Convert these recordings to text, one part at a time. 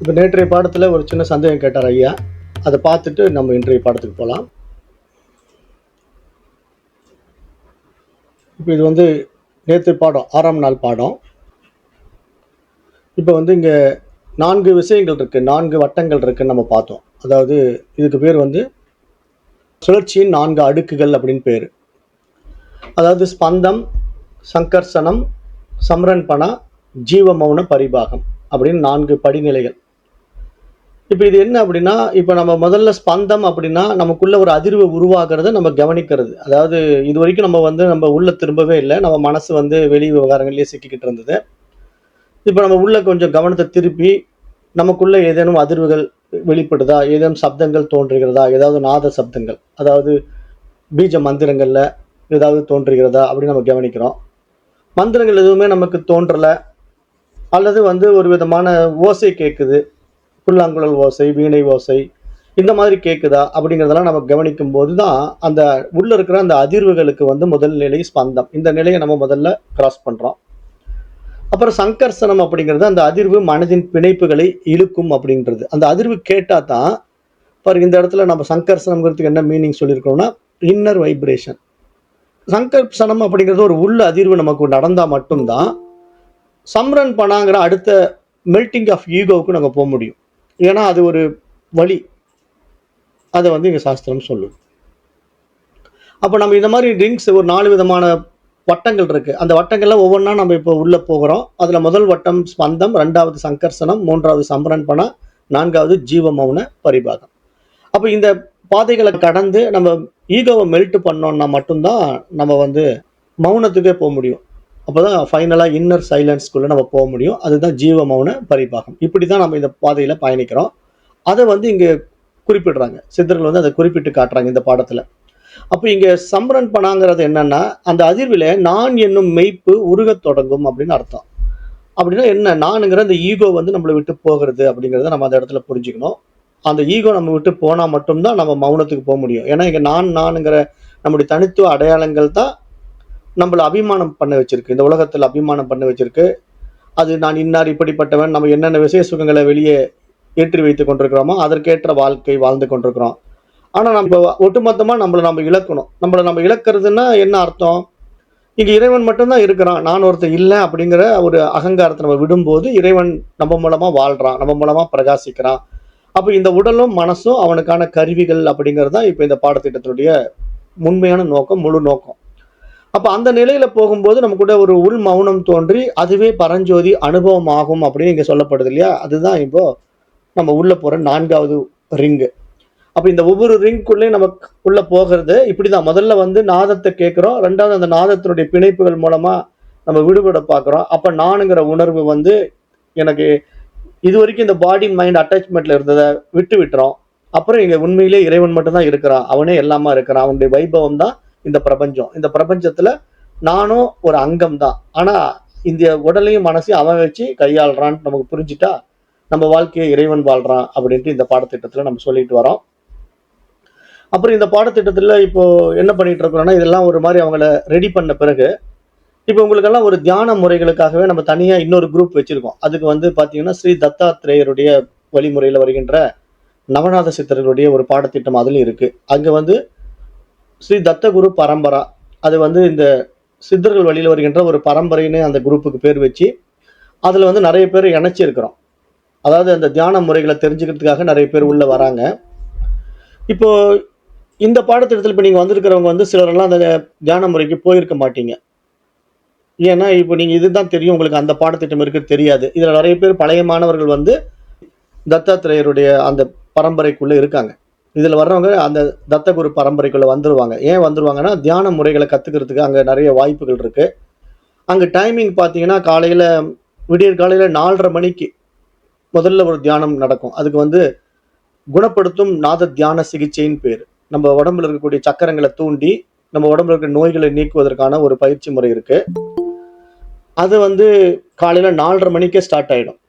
இப்போ நேற்றைய பாடத்தில் ஒரு சின்ன சந்தேகம் கேட்டார் ஐயா. அதை பார்த்துட்டு நம்ம இன்றைய பாடத்துக்கு போகலாம். இப்போ இது வந்து நேற்று பாடம் 6ஆம் நாள் பாடம். இப்போ வந்து இங்கே 4 விஷயங்கள் இருக்குது, 4 வட்டங்கள் இருக்குன்னு நம்ம பார்த்தோம். அதாவது இதுக்கு பேர் வந்து சுழற்சியின் 4 அடுக்குகள் அப்படின்னு பேர். அதாவது ஸ்பந்தம், சங்கர்ஷனம், சம்ரன்பணா, ஜீவ மௌன பரிபாகம் அப்படின்னு 4 படிநிலைகள். இப்போ இது என்ன அப்படின்னா, இப்போ நம்ம முதல்ல ஸ்பந்தம் அப்படின்னா நமக்குள்ள ஒரு அதிர்வு உருவாகிறத நம்ம கவனிக்கிறது. அதாவது இது வரைக்கும் நம்ம உள்ள திரும்பவே இல்லை. நம்ம மனசு வந்து வெளி விவகாரங்கள்லேயே சிக்கிக்கிட்டு இருந்தது. இப்போ நம்ம உள்ள கொஞ்சம் கவனத்தை திருப்பி நமக்குள்ள ஏதேனும் அதிர்வுகள் வெளிப்படுதா, ஏதேனும் சப்தங்கள் தோன்றுகிறதா, ஏதாவது நாத சப்தங்கள், அதாவது பீஜ மந்திரங்கள்ல ஏதாவது தோன்றுகிறதா அப்படின்னு நம்ம கவனிக்கிறோம். மந்திரங்கள் எதுவுமே நமக்கு தோன்றலை, அல்லது வந்து ஒரு விதமான ஓசை கேட்குது, புல்லாங்குழல் ஓசை, வீணை ஓசை, இந்த மாதிரி கேட்குதா அப்படிங்கிறதெல்லாம் நம்ம கவனிக்கும் போது தான் அந்த உள்ள இருக்கிற அந்த அதிர்வுகளுக்கு வந்து முதல் நிலை ஸ்பந்தம். இந்த நிலையை நம்ம முதல்ல கிராஸ் பண்றோம். அப்புறம் சங்கர்ஷனம் அப்படிங்கிறது அந்த அதிர்வு மனதின் பிணைப்புகளை இழுக்கும் அப்படின்றது. அந்த அதிர்வு கேட்டா தான் பாருங்க, இந்த இடத்துல நம்ம சங்கர்ஷனம்ங்கிறதுக்கு என்ன மீனிங் சொல்லியிருக்கோம்னா இன்னர் வைப்ரேஷன். சங்கர்ஷனம் அப்படிங்கிறது ஒரு உள்ள அதிர்வு நமக்கு நடந்தா மட்டும்தான் சம்ரன் பண்ணாங்கிற அடுத்த மெல்டிங் ஆஃப் ஈகோவுக்கு நம்ம போக முடியும். ஏன்னா அது ஒரு வழி, அதை வந்து இங்க சாஸ்திரம் சொல்லுது. அப்போ நம்ம இந்த மாதிரி ரிங்ஸ் ஒரு 4 விதமான வட்டங்கள் இருக்கு. அந்த வட்டங்கள்லாம் ஒவ்வொன்றா நம்ம இப்போ உள்ள போகிறோம். அதுல முதல் வட்டம் ஸ்பந்தம், 2வது சங்கர்ஷனம், 3வது சம்ரன்பணா, 4வது ஜீவ மௌன பரிபாகம். அப்போ இந்த பாதைகளை கடந்து நம்ம ஈகோவை மெல்ட் பண்ணோம்னா மட்டும்தான் நம்ம வந்து மௌனத்துக்கே போக முடியும். அப்போதான் ஃபைனலாக இன்னர் சைலன்ஸ்குள்ளே நம்ம போக முடியும். அதுதான் ஜீவ மௌன பரிபாகம். இப்படி தான் நம்ம இந்த பாதையில் பயணிக்கிறோம். அதை வந்து இங்கே குறிப்பிடுறாங்க, சித்தர்கள் வந்து அதை குறிப்பிட்டு காட்டுறாங்க இந்த பாடத்தில். அப்போ இங்கே சம்ரன் பண்ணாங்கிறது என்னன்னா, அந்த அதிர்வில் நான் என்னும் மெய்ப்பு உருகத் தொடங்கும் அப்படின்னு அர்த்தம். அப்படின்னா என்ன, நானுங்கிற அந்த ஈகோ வந்து நம்மளை விட்டு போகிறது அப்படிங்கிறத நம்ம அந்த இடத்துல புரிஞ்சுக்கணும். அந்த ஈகோ நம்ம விட்டு போனால் மட்டும்தான் நம்ம மௌனத்துக்கு போக முடியும். ஏன்னா இங்கே நானுங்கிற நம்முடைய தனித்துவ அடையாளங்கள் தான் நம்மள அபிமானம் பண்ண வச்சிருக்கு, இந்த உலகத்தில் அபிமானம் பண்ண வச்சிருக்கு. அது நான் இன்னார் இப்படிப்பட்டவன், நம்ம என்னென்ன விசேஷ சுகங்களை வெளியே ஏற்றி வைத்துக் கொண்டிருக்கிறோமோ அதற்கேற்ற வாழ்க்கை வாழ்ந்து கொண்டிருக்கிறோம். ஆனால் நம்ம ஒட்டுமொத்தமாக நம்ம இழக்கணும். நம்ம இழக்கிறதுனா என்ன அர்த்தம்? இங்கே இறைவன் மட்டும்தான் இருக்கிறான், நான் ஒருத்தர் இல்லை அப்படிங்கிற ஒரு அகங்காரத்தை நம்ம விடும்போது இறைவன் நம்ம மூலமாக வாழ்கிறான், நம்ம மூலமாக பிரகாசிக்கிறான். அப்போ இந்த உடலும் மனசும் அவனுக்கான கருவிகள் அப்படிங்கிறது தான் இப்போ இந்த பாடத்திட்டத்தினுடைய உண்மையான நோக்கம், முழு நோக்கம். அப்ப அந்த நிலையில போகும்போது நம்ம கூட ஒரு உள் மௌனம் தோன்றி அதுவே பரஞ்சோதி அனுபவம் ஆகும் அப்படின்னு இங்க சொல்லப்படுது இல்லையா? அதுதான் இப்போ நம்ம உள்ள போற 4வது ரிங்கு. அப்ப இந்த ஒவ்வொரு ரிங்குள்ளேயும் நமக்கு உள்ள போகிறது இப்படிதான். முதல்ல வந்து நாதத்தை கேட்கிறோம், 2வது அந்த நாதத்தினுடைய பிணைப்புகள் மூலமா நம்ம விடுபட பார்க்கிறோம். அப்ப நானுங்கிற உணர்வு வந்து எனக்கு இது வரைக்கும் இந்த பாடி மைண்ட் அட்டாச்மெண்ட்ல இருந்ததை விட்டு விட்டுறோம். அப்புறம் இங்க உண்மையிலே இறைவன் மட்டும் தான் இருக்கிறான், அவனே எல்லாமா இருக்கிறான், அவனுடைய வைபவம் தான் இந்த பிரபஞ்சம். இந்த பிரபஞ்சத்துல நானும் ஒரு அங்கம் தான். ஆனா இந்த உடலையும் மனசையும் அவன் வச்சு கையாளுறான்னு நமக்கு புரிஞ்சுட்டா நம்ம வாழ்க்கையை இறைவன் வாழ்றான் அப்படின்ட்டு இந்த பாடத்திட்டத்துல நம்ம சொல்லிட்டு வரோம். அப்புறம் இந்த பாடத்திட்டத்துல இப்போ என்ன பண்ணிட்டு இருக்கிறோம்னா, இதெல்லாம் ஒரு மாதிரி அவங்கள ரெடி பண்ண பிறகு இப்போ உங்களுக்கெல்லாம் ஒரு தியான முறைகளுக்காகவே நம்ம தனியா இன்னொரு குரூப் வச்சிருக்கோம். அதுக்கு வந்து பாத்தீங்கன்னா ஸ்ரீ தத்தாத்திரேயருடைய வழிமுறையில வருகின்ற நவநாத சித்தர்களுடைய ஒரு பாடத்திட்டம் அதுல இருக்கு. அங்க வந்து ஸ்ரீ தத்தகுரு பரம்பரா, அது வந்து இந்த சித்தர்கள் வழியில் வருகின்ற ஒரு பரம்பரைன்னு அந்த குரூப்புக்கு பேர் வச்சு அதில் வந்து நிறைய பேர் இணைச்சிருக்கிறோம். அதாவது அந்த தியான முறைகளை தெரிஞ்சுக்கிறதுக்காக நிறைய பேர் உள்ள வராங்க. இப்போ இந்த பாடத்திட்டத்தில் இப்போ நீங்கள் வந்திருக்கிறவங்க வந்து சிலரெல்லாம் அந்த தியான முறைக்கு போயிருக்க மாட்டீங்க. ஏன்னா இப்போ நீங்கள் இதுதான் தெரியும், உங்களுக்கு அந்த பாடத்திட்டம் இருக்கு தெரியாது. இதில் நிறைய பேர் பழைய மாணவர்கள் வந்து தத்தாத்திரேயருடைய அந்த பரம்பரைக்குள்ளே இருக்காங்க. இதில் வர்றவங்க அந்த தத்தகுரு பரம்பரைக்குள்ளே வந்துடுவாங்க. ஏன் வந்துடுவாங்கன்னா, தியான முறைகளை கற்றுக்கிறதுக்கு அங்கே நிறைய வாய்ப்புகள் இருக்குது. அங்கே டைமிங் பார்த்தீங்கன்னா காலையில் விடியற் காலையில் 4:30 மணிக்கு முதல்ல ஒரு தியானம் நடக்கும். அதுக்கு வந்து குணப்படுத்தும் நாத தியான சிகிச்சைன்னு பேர். நம்ம உடம்புல இருக்கக்கூடிய சக்கரங்களை தூண்டி நம்ம உடம்புல இருக்கிற நோய்களை நீக்குவதற்கான ஒரு பயிற்சி முறை இருக்குது. அது வந்து காலையில் 4:30 மணிக்கே ஸ்டார்ட் ஆகிடும்.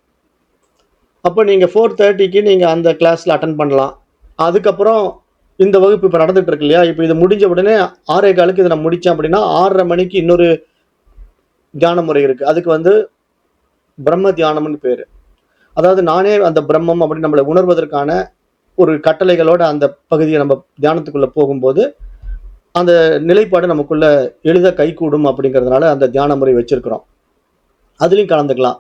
அப்போ நீங்கள் 4:30க்கு நீங்கள் அந்த கிளாஸில் அட்டன் பண்ணலாம். அதுக்கப்புறம் இந்த வகுப்பு இப்போ நடந்துட்டு இருக்கு இல்லையா, இப்போ இது முடிஞ்ச உடனே 6:15க்கு இதை நான் முடித்தேன் அப்படின்னா 6:30 மணிக்கு இன்னொரு தியான முறை இருக்குது. அதுக்கு வந்து பிரம்ம தியானம்னு பேர். அதாவது நானே அந்த பிரம்மம் அப்படின்னு நம்மளை உணர்வதற்கான ஒரு கட்டளைகளோட அந்த பகுதியை நம்ம தியானத்துக்குள்ள போகும்போது அந்த நிலைப்பாடு நமக்குள்ள எளிதாக கைகூடும் அப்படிங்கிறதுனால அந்த தியான முறை வச்சிருக்கிறோம். அதுலயும் கலந்துக்கலாம்.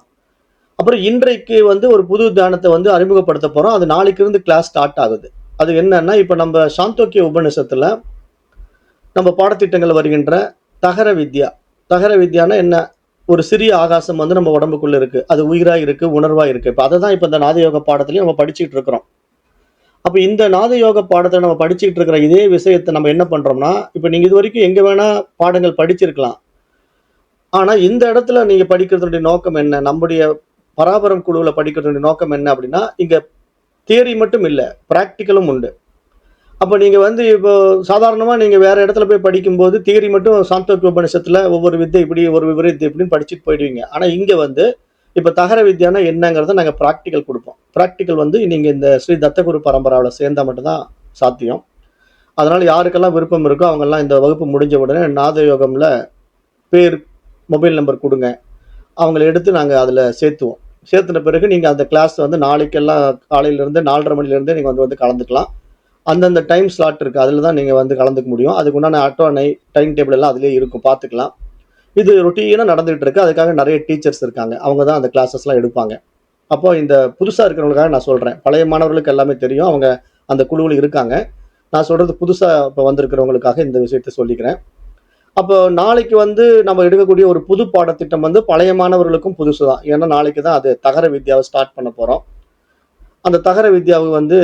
அப்புறம் இன்றைக்கு வந்து ஒரு புது தியானத்தை வந்து அறிமுகப்படுத்த போறோம். அது நாளைக்கு இருந்து கிளாஸ் ஸ்டார்ட் ஆகுது. அது என்னன்னா, இப்ப நம்ம சாந்தோக்கிய உபநிஷத்துல நம்ம பாடத்திட்டங்கள் வருகின்ற தகர வித்யா. தகர வித்யானா என்ன? ஒரு சிறிய ஆகாசம் வந்து நம்ம உடம்புக்குள்ள இருக்கு. அது உயிரா இருக்கு, உணர்வா இருக்கு. இப்ப அதை தான் இப்ப இந்த நாதயோக பாடத்திலையும் நம்ம படிச்சுட்டு இருக்கிறோம். அப்ப இந்த நாதயோக பாடத்தை நம்ம படிச்சுட்டு இருக்கிற இதே விஷயத்தை நம்ம என்ன பண்றோம்னா, இப்ப நீங்க இது வரைக்கும் எங்க வேணா பாடங்கள் படிச்சிருக்கலாம். ஆனா இந்த இடத்துல நீங்க படிக்கிறதுடைய நோக்கம் என்ன? நம்முடைய பராபரம் குழுவுல படிக்கிறதுடைய நோக்கம் என்ன அப்படின்னா, இங்க தியரி மட்டும் இல்ல, பிராக்டிக்கலும் உண்டு. அப்ப நீங்க வந்து இப்போ சாதாரணமா நீங்க வேற இடத்துல போய் படிக்கும்போது தியரி மட்டும் சாந்தோக்கிய உபநிஷத்துல ஒவ்வொரு வித்தை இப்படி ஒரு விபரீதம் இப்படின்னு படிச்சுட்டு போயிடுவீங்க. ஆனா இங்க வந்து இப்ப தகர வித்யானா என்னங்கிறத நாங்க பிராக்டிக்கல் கொடுப்போம். பிராக்டிக்கல் வந்து நீங்க இந்த ஸ்ரீ தத்தகுரு பரம்பராவில் சேர்ந்தா மட்டும்தான் சாத்தியம். அதனால யாருக்கெல்லாம் விருப்பம் இருக்கோ அவங்கெல்லாம் இந்த வகுப்பு முடிஞ்ச உடனே நாதயோகம்ல பேர், மொபைல் நம்பர் கொடுங்க. அவங்கள எடுத்து நாங்கள் அதில் சேர்த்துவோம். சேர்த்துன பிறகு நீங்கள் அந்த கிளாஸ் வந்து நாளைக்கெல்லாம் காலையிலேருந்து 4:30 மணிலேருந்து நீங்கள் வந்து கலந்துக்கலாம். அந்தந்த டைம் ஸ்லாட் இருக்குது, அதில் தான் நீங்கள் வந்து கலந்துக்க முடியும். அதுக்கு உண்டான அட்டவணை, டைம் டேபிள் எல்லாம் அதிலே இருக்கும், பார்த்துக்கலாம். இது ரொட்டீனாக நடந்துகிட்டு இருக்கு. அதுக்காக நிறைய டீச்சர்ஸ் இருக்காங்க, அவங்க தான் அந்த கிளாஸஸ்லாம் எடுப்பாங்க. அப்போ இந்த புதுசாக இருக்கிறவங்களுக்காக நான் சொல்கிறேன். பழைய மாணவர்களுக்கு எல்லாமே தெரியும், அவங்க அந்த குழுவில் இருக்காங்க. நான் சொல்கிறது புதுசாக இப்போ வந்திருக்கிறவங்களுக்காக இந்த விஷயத்தை சொல்லிக்கிறேன். அப்போ நாளைக்கு வந்து நம்ம எடுக்கக்கூடிய ஒரு புது பாடத்திட்டம் வந்து பழைய மாணவர்களுக்கும் புதுசு தான். ஏன்னா நாளைக்கு தான் அது தகர வித்யாவை ஸ்டார்ட் பண்ண போகிறோம். அந்த தகர வித்யாவை வந்து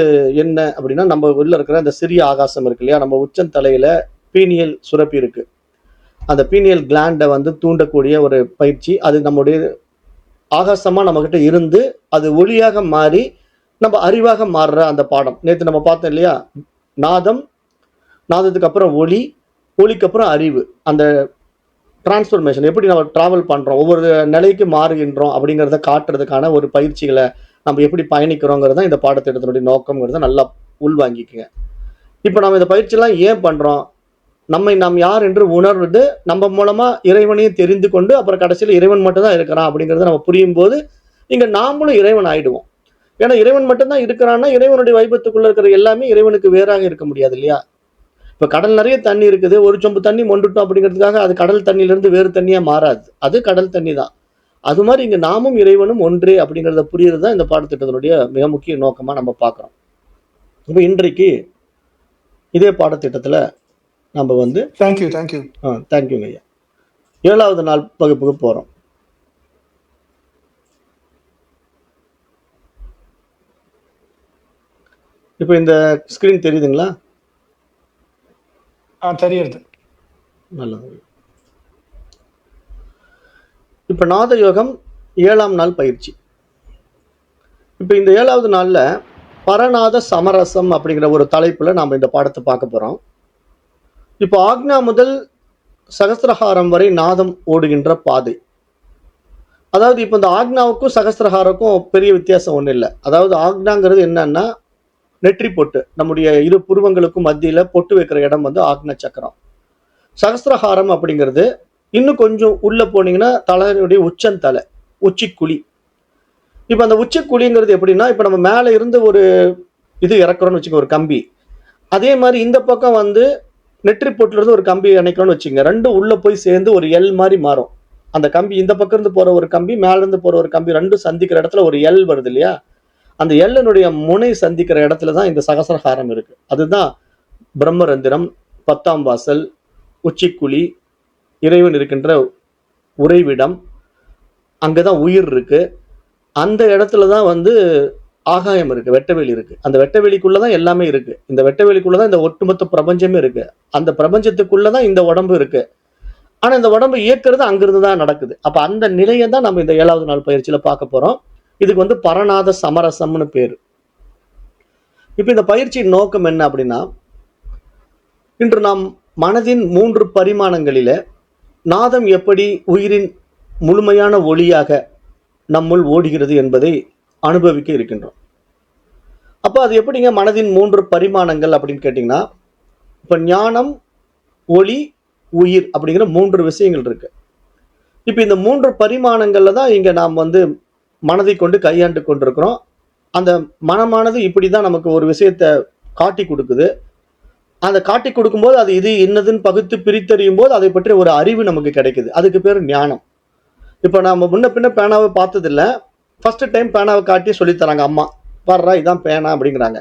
என்ன அப்படின்னா, நம்ம உள்ள இருக்கிற அந்த சிறிய ஆகாசம் இருக்கு இல்லையா, நம்ம உச்சந்தலையில் பீனியல் சுரப்பி இருக்கு. அந்த பீனியல் கிளாண்டை வந்து தூண்டக்கூடிய ஒரு பயிற்சி. அது நம்முடைய ஆகாசமாக நம்மக்கிட்ட இருந்து அது ஒளியாக மாறி நம்ம அறிவாக மாறுற அந்த பாடம். நேற்று நம்ம பார்த்தோம் இல்லையா, நாதம், நாதத்துக்கு அப்புறம் ஒளி, ஒளிக்கு அப்புறம் அறிவு. அந்த டிரான்ஸ்ஃபர்மேஷன் எப்படி நம்ம டிராவல் பண்ணுறோம், ஒவ்வொரு நிலைக்கு மாறுகின்றோம் அப்படிங்கிறத காட்டுறதுக்கான ஒரு பயிற்சிகளை நம்ம எப்படி பயணிக்கிறோங்கிறது தான் இந்த பாடத்திட்டத்தினுடைய நோக்கங்கிறத நல்லா உள்வாங்கிக்குங்க. இப்போ நம்ம இந்த பயிற்சியெல்லாம் ஏன் பண்ணுறோம்? நாம் யார் என்று உணர்வது, நம்ம மூலமாக இறைவனையும் தெரிந்து கொண்டு அப்புறம் கடைசியில் இறைவன் மட்டும்தான் இருக்கிறான் அப்படிங்கிறத நம்ம புரியும் போது இங்கே நாமளும் இறைவன் ஆயிடுவோம். ஏன்னா இறைவன் மட்டும்தான் இருக்கிறான்னா இறைவனுடைய வைபத்துக்குள்ள இருக்கிற எல்லாமே இறைவனுக்கு வேறாக இருக்க முடியாது இல்லையா? இப்போ கடல் நிறைய தண்ணி இருக்குது, ஒரு சொம்பு தண்ணி மொண்டுட்டோம் அப்படிங்கிறதுக்காக அது கடல் தண்ணியிலிருந்து வேறு தண்ணியாக மாறாது, அது கடல் தண்ணி தான். அது மாதிரி இங்கே நாமும் இறைவனும் ஒன்றே அப்படிங்கிறத புரியுறது தான் இந்த பாடத்திட்டத்தினுடைய மிக முக்கிய நோக்கமாக நம்ம பார்க்குறோம். இப்போ இன்றைக்கு இதே பாடத்திட்டத்தில் நம்ம வந்து தேங்க்யூங்க ஐயா, 7வது நாள் வகுப்புக்கு போகிறோம். இப்போ இந்த ஸ்க்ரீன் தெரியுதுங்களா? தெரியுது. நல்லது. இப்போ நாதயோகம் 7ஆம் நாள் பயிற்சி. இப்போ இந்த 7வது நாளில் பரநாத சமரசம் அப்படிங்கிற ஒரு தலைப்பில் நாம் இந்த பாடத்தை பார்க்க போகிறோம். இப்போ ஆக்ஞா முதல் சகஸ்திரஹாரம் வரை நாதம் ஓடுகின்ற பாதை. அதாவது இப்போ இந்த ஆக்ஞாவுக்கும் சகஸ்திரஹாரக்கும் பெரிய வித்தியாசம் ஒன்றும் இல்லை. அதாவது ஆக்ஞாங்கிறது என்னன்னா நெற்றி பொட்டு, நம்முடைய இரு புருவங்களுக்கும் மத்தியில் பொட்டு வைக்கிற இடம் வந்து ஆக்ஞா சக்கரம். சகஸ்திரஹாரம் அப்படிங்கிறது இன்னும் கொஞ்சம் உள்ள போனீங்கன்னா தலையுடைய உச்சந்தலை, உச்சிக்குழி. இப்போ அந்த உச்சிக்குழிங்கிறது எப்படின்னா, இப்போ நம்ம மேலே இருந்து ஒரு இது இறக்குறோம்னு வச்சுக்கோங்க, ஒரு கம்பி. அதே மாதிரி இந்த பக்கம் வந்து நெற்றி பொட்டுல இருந்து ஒரு கம்பி இணைக்கிறோம்னு வச்சுக்கோங்க, ரெண்டும் உள்ள போய் சேர்ந்து ஒரு எல் மாதிரி மாறும். அந்த கம்பி இந்த பக்கம் இருந்து போற ஒரு கம்பி, மேல இருந்து போற ஒரு கம்பி, ரெண்டும் சந்திக்கிற இடத்துல ஒரு எல் வருது இல்லையா? அந்த எல்லுடைய முனை சந்திக்கிற இடத்துல தான் இந்த சகஸ்ரஹாரம் இருக்கு. அதுதான் பிரம்மரந்திரம், 10ஆம் வாசல், உச்சிக்குழி, இறைவன் இருக்கின்ற உறைவிடம், அங்கதான் உயிர் இருக்கு. அந்த இடத்துல தான் வந்து ஆகாயம் இருக்கு, வெட்டவெளி இருக்கு. அந்த வெட்டவெளிக்குள்ளதான் எல்லாமே இருக்கு. இந்த வெட்டவெளிக்குள்ளதான் இந்த ஒட்டுமொத்த பிரபஞ்சமே இருக்கு. அந்த பிரபஞ்சத்துக்குள்ளதான் இந்த உடம்பு இருக்கு. ஆனா இந்த உடம்பு இயக்கிறது அங்கிருந்து தான் நடக்குது. அப்ப அந்த நிலையை தான் நம்ம இந்த 7வது நாள் பயிற்சியில பார்க்க போறோம். இதுக்கு வந்து பரநாத சமரசம்னு பேரு. இப்ப இந்த பயிற்சியின் நோக்கம் என்ன அப்படின்னா, இன்று நாம் மனதின் 3 பரிமாணங்களில நாதம் எப்படி உயிரின் முழுமையான ஒளியாக நம்முள் ஓடுகிறது என்பதை அனுபவிக்க இருக்கின்றோம். அப்போ அது எப்படிங்க மனதின் 3 பரிமாணங்கள் அப்படின்னு கேட்டிங்கன்னா, இப்போ ஞானம், ஒளி, உயிர் அப்படிங்கிற 3 விஷயங்கள் இருக்கு. இப்போ இந்த 3 பரிமாணங்கள்ல தான் இங்க நாம் வந்து மனதை கொண்டு கையாண்டு கொண்டிருக்கிறோம். அந்த மனமானது இப்படிதான் நமக்கு ஒரு விஷயத்தை காட்டி கொடுக்குது. அந்த காட்டி கொடுக்கும்போது அது இது என்னதுன்னு பகுத்து பிரித்தறியும் போது அதை பற்றி ஒரு அறிவு நமக்கு கிடைக்குது. அதுக்கு பேர் ஞானம். இப்போ நாம முன்ன பின்ன பேனாவை பார்த்ததில்ல. ஃபர்ஸ்ட் டைம் பேனாவை காட்டி சொல்லித்தராங்க அம்மா. வர்றா இதான் பேனா அப்படிங்கிறாங்க.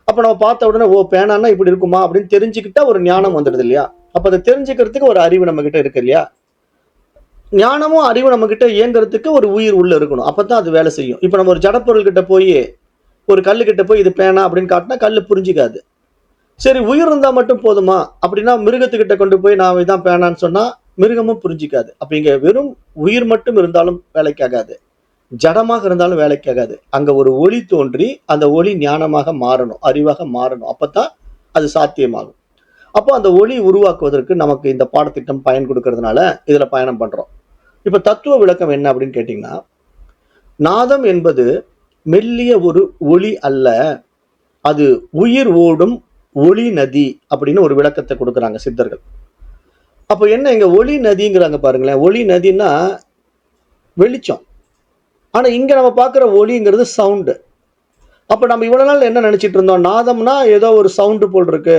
அப்போ நம்ம பார்த்த உடனே ஓ பேனான்னா இப்படி இருக்குமா அப்படின்னு தெரிஞ்சுக்கிட்டா ஒரு ஞானம் வந்துடுது இல்லையா? அப்போ அதை தெரிஞ்சுக்கிறதுக்கு ஒரு அறிவு நம்ம கிட்ட இருக்கு இல்லையா? ஞானமும் அறிவும் நம்ம கிட்ட இயங்குறதுக்கு ஒரு உயிர் உள்ள இருக்கணும். அப்பதான் அது வேலை செய்யும். இப்போ நம்ம ஒரு ஜடப்பொருள் கிட்ட போய் ஒரு கல்லு கிட்ட போய் இது பேனா அப்படின்னு காட்டினா கல்லு புரிஞ்சிக்காது. சரி உயிர் இருந்தா மட்டும் போதுமா அப்படின்னா மிருகத்துக்கிட்ட கொண்டு போய் நான் இதான் பேனான்னு சொன்னா மிருகமும் புரிஞ்சிக்காது. அப்ப இங்க வெறும் உயிர் மட்டும் இருந்தாலும் வேலைக்காகாது, ஜடமாக இருந்தாலும் வேலைக்காகாது. அங்க ஒரு ஒளி தோன்றி அந்த ஒளி ஞானமாக மாறணும், அறிவாக மாறணும். அப்பதான் அது சாத்தியமாகும். அப்போ அந்த ஒளி உருவாக்குவதற்கு நமக்கு இந்த பாடத்திட்டம் பயன் கொடுக்கறதுனால இதுல பயணம் பண்றோம். இப்ப தத்துவ விளக்கம் என்ன அப்படின்னு கேட்டீங்கன்னா, நாதம் என்பது மெல்லிய ஒரு ஒளி அல்ல, அது உயிர் ஓடும் ஒளி நதி அப்படின்னு ஒரு விளக்கத்தை கொடுக்குறாங்க சித்தர்கள். அப்போ என்ன இங்க ஒளி நதிங்கிறாங்க பாருங்களேன். ஒளி நதினா வெளிச்சம். ஆனா இங்க நம்ம பார்க்குற ஒளிங்கிறது சவுண்டு. அப்ப நம்ம இவ்வளவு நாள் என்ன நினைச்சிட்டு இருந்தோம்? நாதம்னா ஏதோ ஒரு சவுண்டு போல் இருக்கு,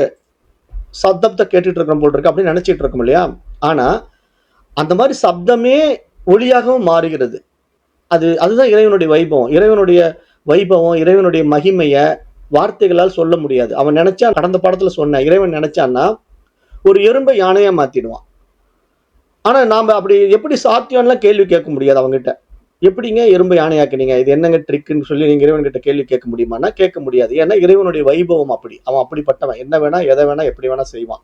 சப்தத்தை கேட்டுட்டு இருக்கிறோம் போல் இருக்கு அப்படின்னு நினைச்சிட்டு இருக்கோம் இல்லையா? ஆனா அந்த மாதிரி சப்தமே ஒளியாகவும் மாறுகிறது. அதுதான் இறைவனுடைய வைபவம். இறைவனுடைய வைபவம், இறைவனுடைய மகிமைய வார்த்தைகளால் சொல்ல முடியாது. அவன் நினைச்சா, கடந்த பாடத்துல சொன்ன, இறைவன் நினைச்சான்னா ஒரு எறும்பை யானையா மாத்திடுவான். ஆனா நாம அப்படி எப்படி சாத்தியம்லாம் கேள்வி கேட்க முடியாது அவங்ககிட்ட. எப்படிங்க எறும்பை யானையாக்குனீங்க, இது என்னங்க ட்ரிக்குன்னு சொல்லி நீங்க இறைவன் கிட்ட கேள்வி கேட்க முடியுமான்னா கேட்க முடியாது. ஏன்னா இறைவனுடைய வைபவம் அப்படி, அவன் அப்படிப்பட்டவன். என்ன வேணா எதை வேணா எப்படி வேணா செய்வான்.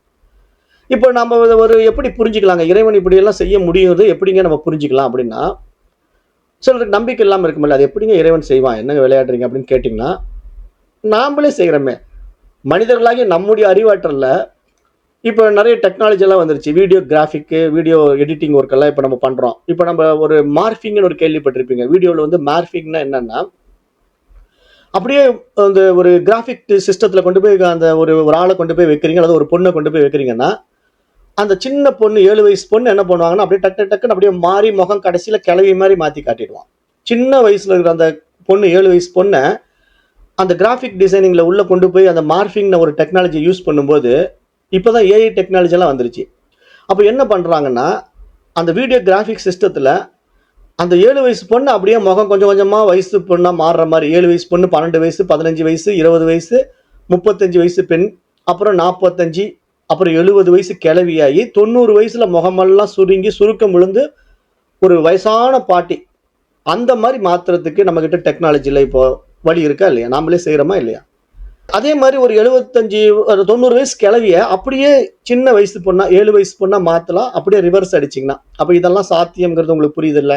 இப்போ நம்ம ஒரு எப்படி புரிஞ்சுக்கலாங்க இறைவன் இப்படி எல்லாம் செய்ய முடியுது எப்படிங்க நம்ம புரிஞ்சுக்கலாம் அப்படின்னா, சிலருக்கு நம்பிக்கை இல்லாம இருக்குமில்ல, அது எப்படிங்க இறைவன் செய்வான், என்னங்க விளையாடுறீங்க அப்படின்னு கேட்டீங்கன்னா, நாமளே செய்யறோமே. மனிதர்களாகிய நம்முடைய அறிவாற்றல்ல இப்போ நிறைய டெக்னாலஜி எல்லாம் வந்துருச்சு. வீடியோ கிராஃபிக்கு, வீடியோ எடிட்டிங் ஒர்க் எல்லாம் இப்போ நம்ம பண்றோம். இப்போ நம்ம ஒரு மார்ஃபிங்னு ஒரு கேள்விப்பட்டிருப்பீங்க. வீடியோல வந்து மார்ஃபிங்னா என்னன்னா, அப்படியே அந்த ஒரு கிராஃபிக் சிஸ்டத்துல கொண்டு போய் அந்த ஒரு ஒரு ஆளை கொண்டு போய் வைக்கிறீங்க, அல்லது ஒரு பொண்ணை கொண்டு போய் வைக்கிறீங்கன்னா, அந்த சின்ன பொண்ணு 7 வயசு பொண்ணு என்ன பண்ணுவாங்கன்னா, அப்படியே டக்கு டக்குன்னு அப்படியே மாறி முகம் கடைசியில கிளவி மாதிரி மாத்தி காட்டிடுவான். சின்ன வயசுல இருக்கிற அந்த பொண்ணு 7 வயசு பொண்ணை அந்த கிராஃபிக் டிசைனிங்ல உள்ள கொண்டு போய் அந்த மார்ஃபிங்னு ஒரு டெக்னாலஜி யூஸ் பண்ணும்போது, இப்போதான் ஏஐ டெக்னாலஜி எல்லாம் வந்துருச்சு. அப்போ என்ன பண்றாங்கன்னா, அந்த வீடியோ கிராஃபிக் சிஸ்டத்துல அந்த 7 வயசு பொண்ணு அப்படியே முகம் கொஞ்சம் கொஞ்சமா வயசு பொண்ணா மாறுற மாதிரி, 7 வயசு பொண்ணு 12 வயசு, 15 வயசு, 20 வயசு, 35 வயசு பெண், அப்புறம் 45, அப்புறம் 70 வயசு கிழவியாகி 90 வயசுல முகமெல்லாம் சுருங்கி சுருக்கம் விழுந்து ஒரு வயசான பாட்டி. அந்த மாதிரி மாத்துறதுக்கு நம்ம கிட்ட டெக்னாலஜில இப்போ வழி இருக்கா இல்லையா? நாமளே செய்யறோமா இல்லையா? அதே மாதிரி ஒரு 75 ஒரு 90 வயசு கிழவிய அப்படியே சின்ன வயசு பொண்ணா 7 வயசு பொண்ணா மாத்தலாம். அப்படியே ரிவர்ஸ் அடிச்சிங்கன்னா, அப்ப இதெல்லாம் சாத்தியம்ங்கிறது உங்களுக்கு புரியுது இல்ல?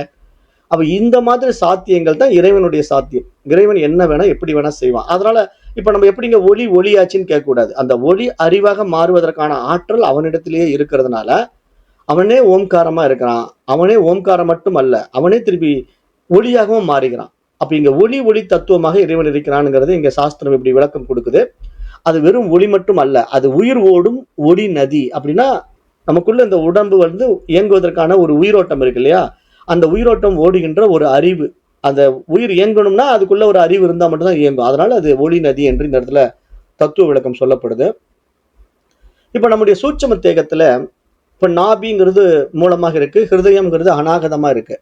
அப்ப இந்த மாதிரி சாத்தியங்கள் தான் இறைவனுடைய சாத்தியம். இறைவன் என்ன வேணா எப்படி வேணா செய்வான். அதனால இப்ப நம்ம எப்படிங்க ஒளி ஒளியாச்சுன்னு கேட்கக்கூடாது. அந்த ஒளி அறிவாக மாறுவதற்கான ஆற்றல் அவனிடத்திலேயே இருக்கிறதுனால அவனே ஓம்காரமா இருக்கிறான். அவனே ஓம்காரம் மட்டும் அல்ல, அவனே திருப்பி ஒளியாகவும் மாறுகிறான். அப்ப இங்க ஒளி ஒளி தத்துவமாக இறைவன் இருக்கிறான்ங்கிறது இங்க சாஸ்திரம் இப்படி விளக்கம் கொடுக்குது. அது வெறும் ஒளி மட்டும் அல்ல, அது உயிர் ஓடும் ஒளி நதி. அப்படின்னா நமக்குள்ள இந்த உடம்பு வந்து இயங்குவதற்கான ஒரு உயிரோட்டம் இருக்கு இல்லையா? அந்த உயிரோட்டம் ஓடுகின்ற ஒரு அறிவு. அந்த உயிர் இயங்கணும்னா அதுக்குள்ள ஒரு அறிவு இருந்தா மட்டும்தான் இயங்கும். அதனால அது ஒளி நதி என்று இந்த இடத்துல தத்துவ விளக்கம் சொல்லப்படுது. இப்ப நம்முடைய சூட்சும தேகத்துல இப்ப நாபிங்கிறது மூலமாக இருக்கு, ஹிருதயம்ங்கிறது அநாகதமா இருக்கு,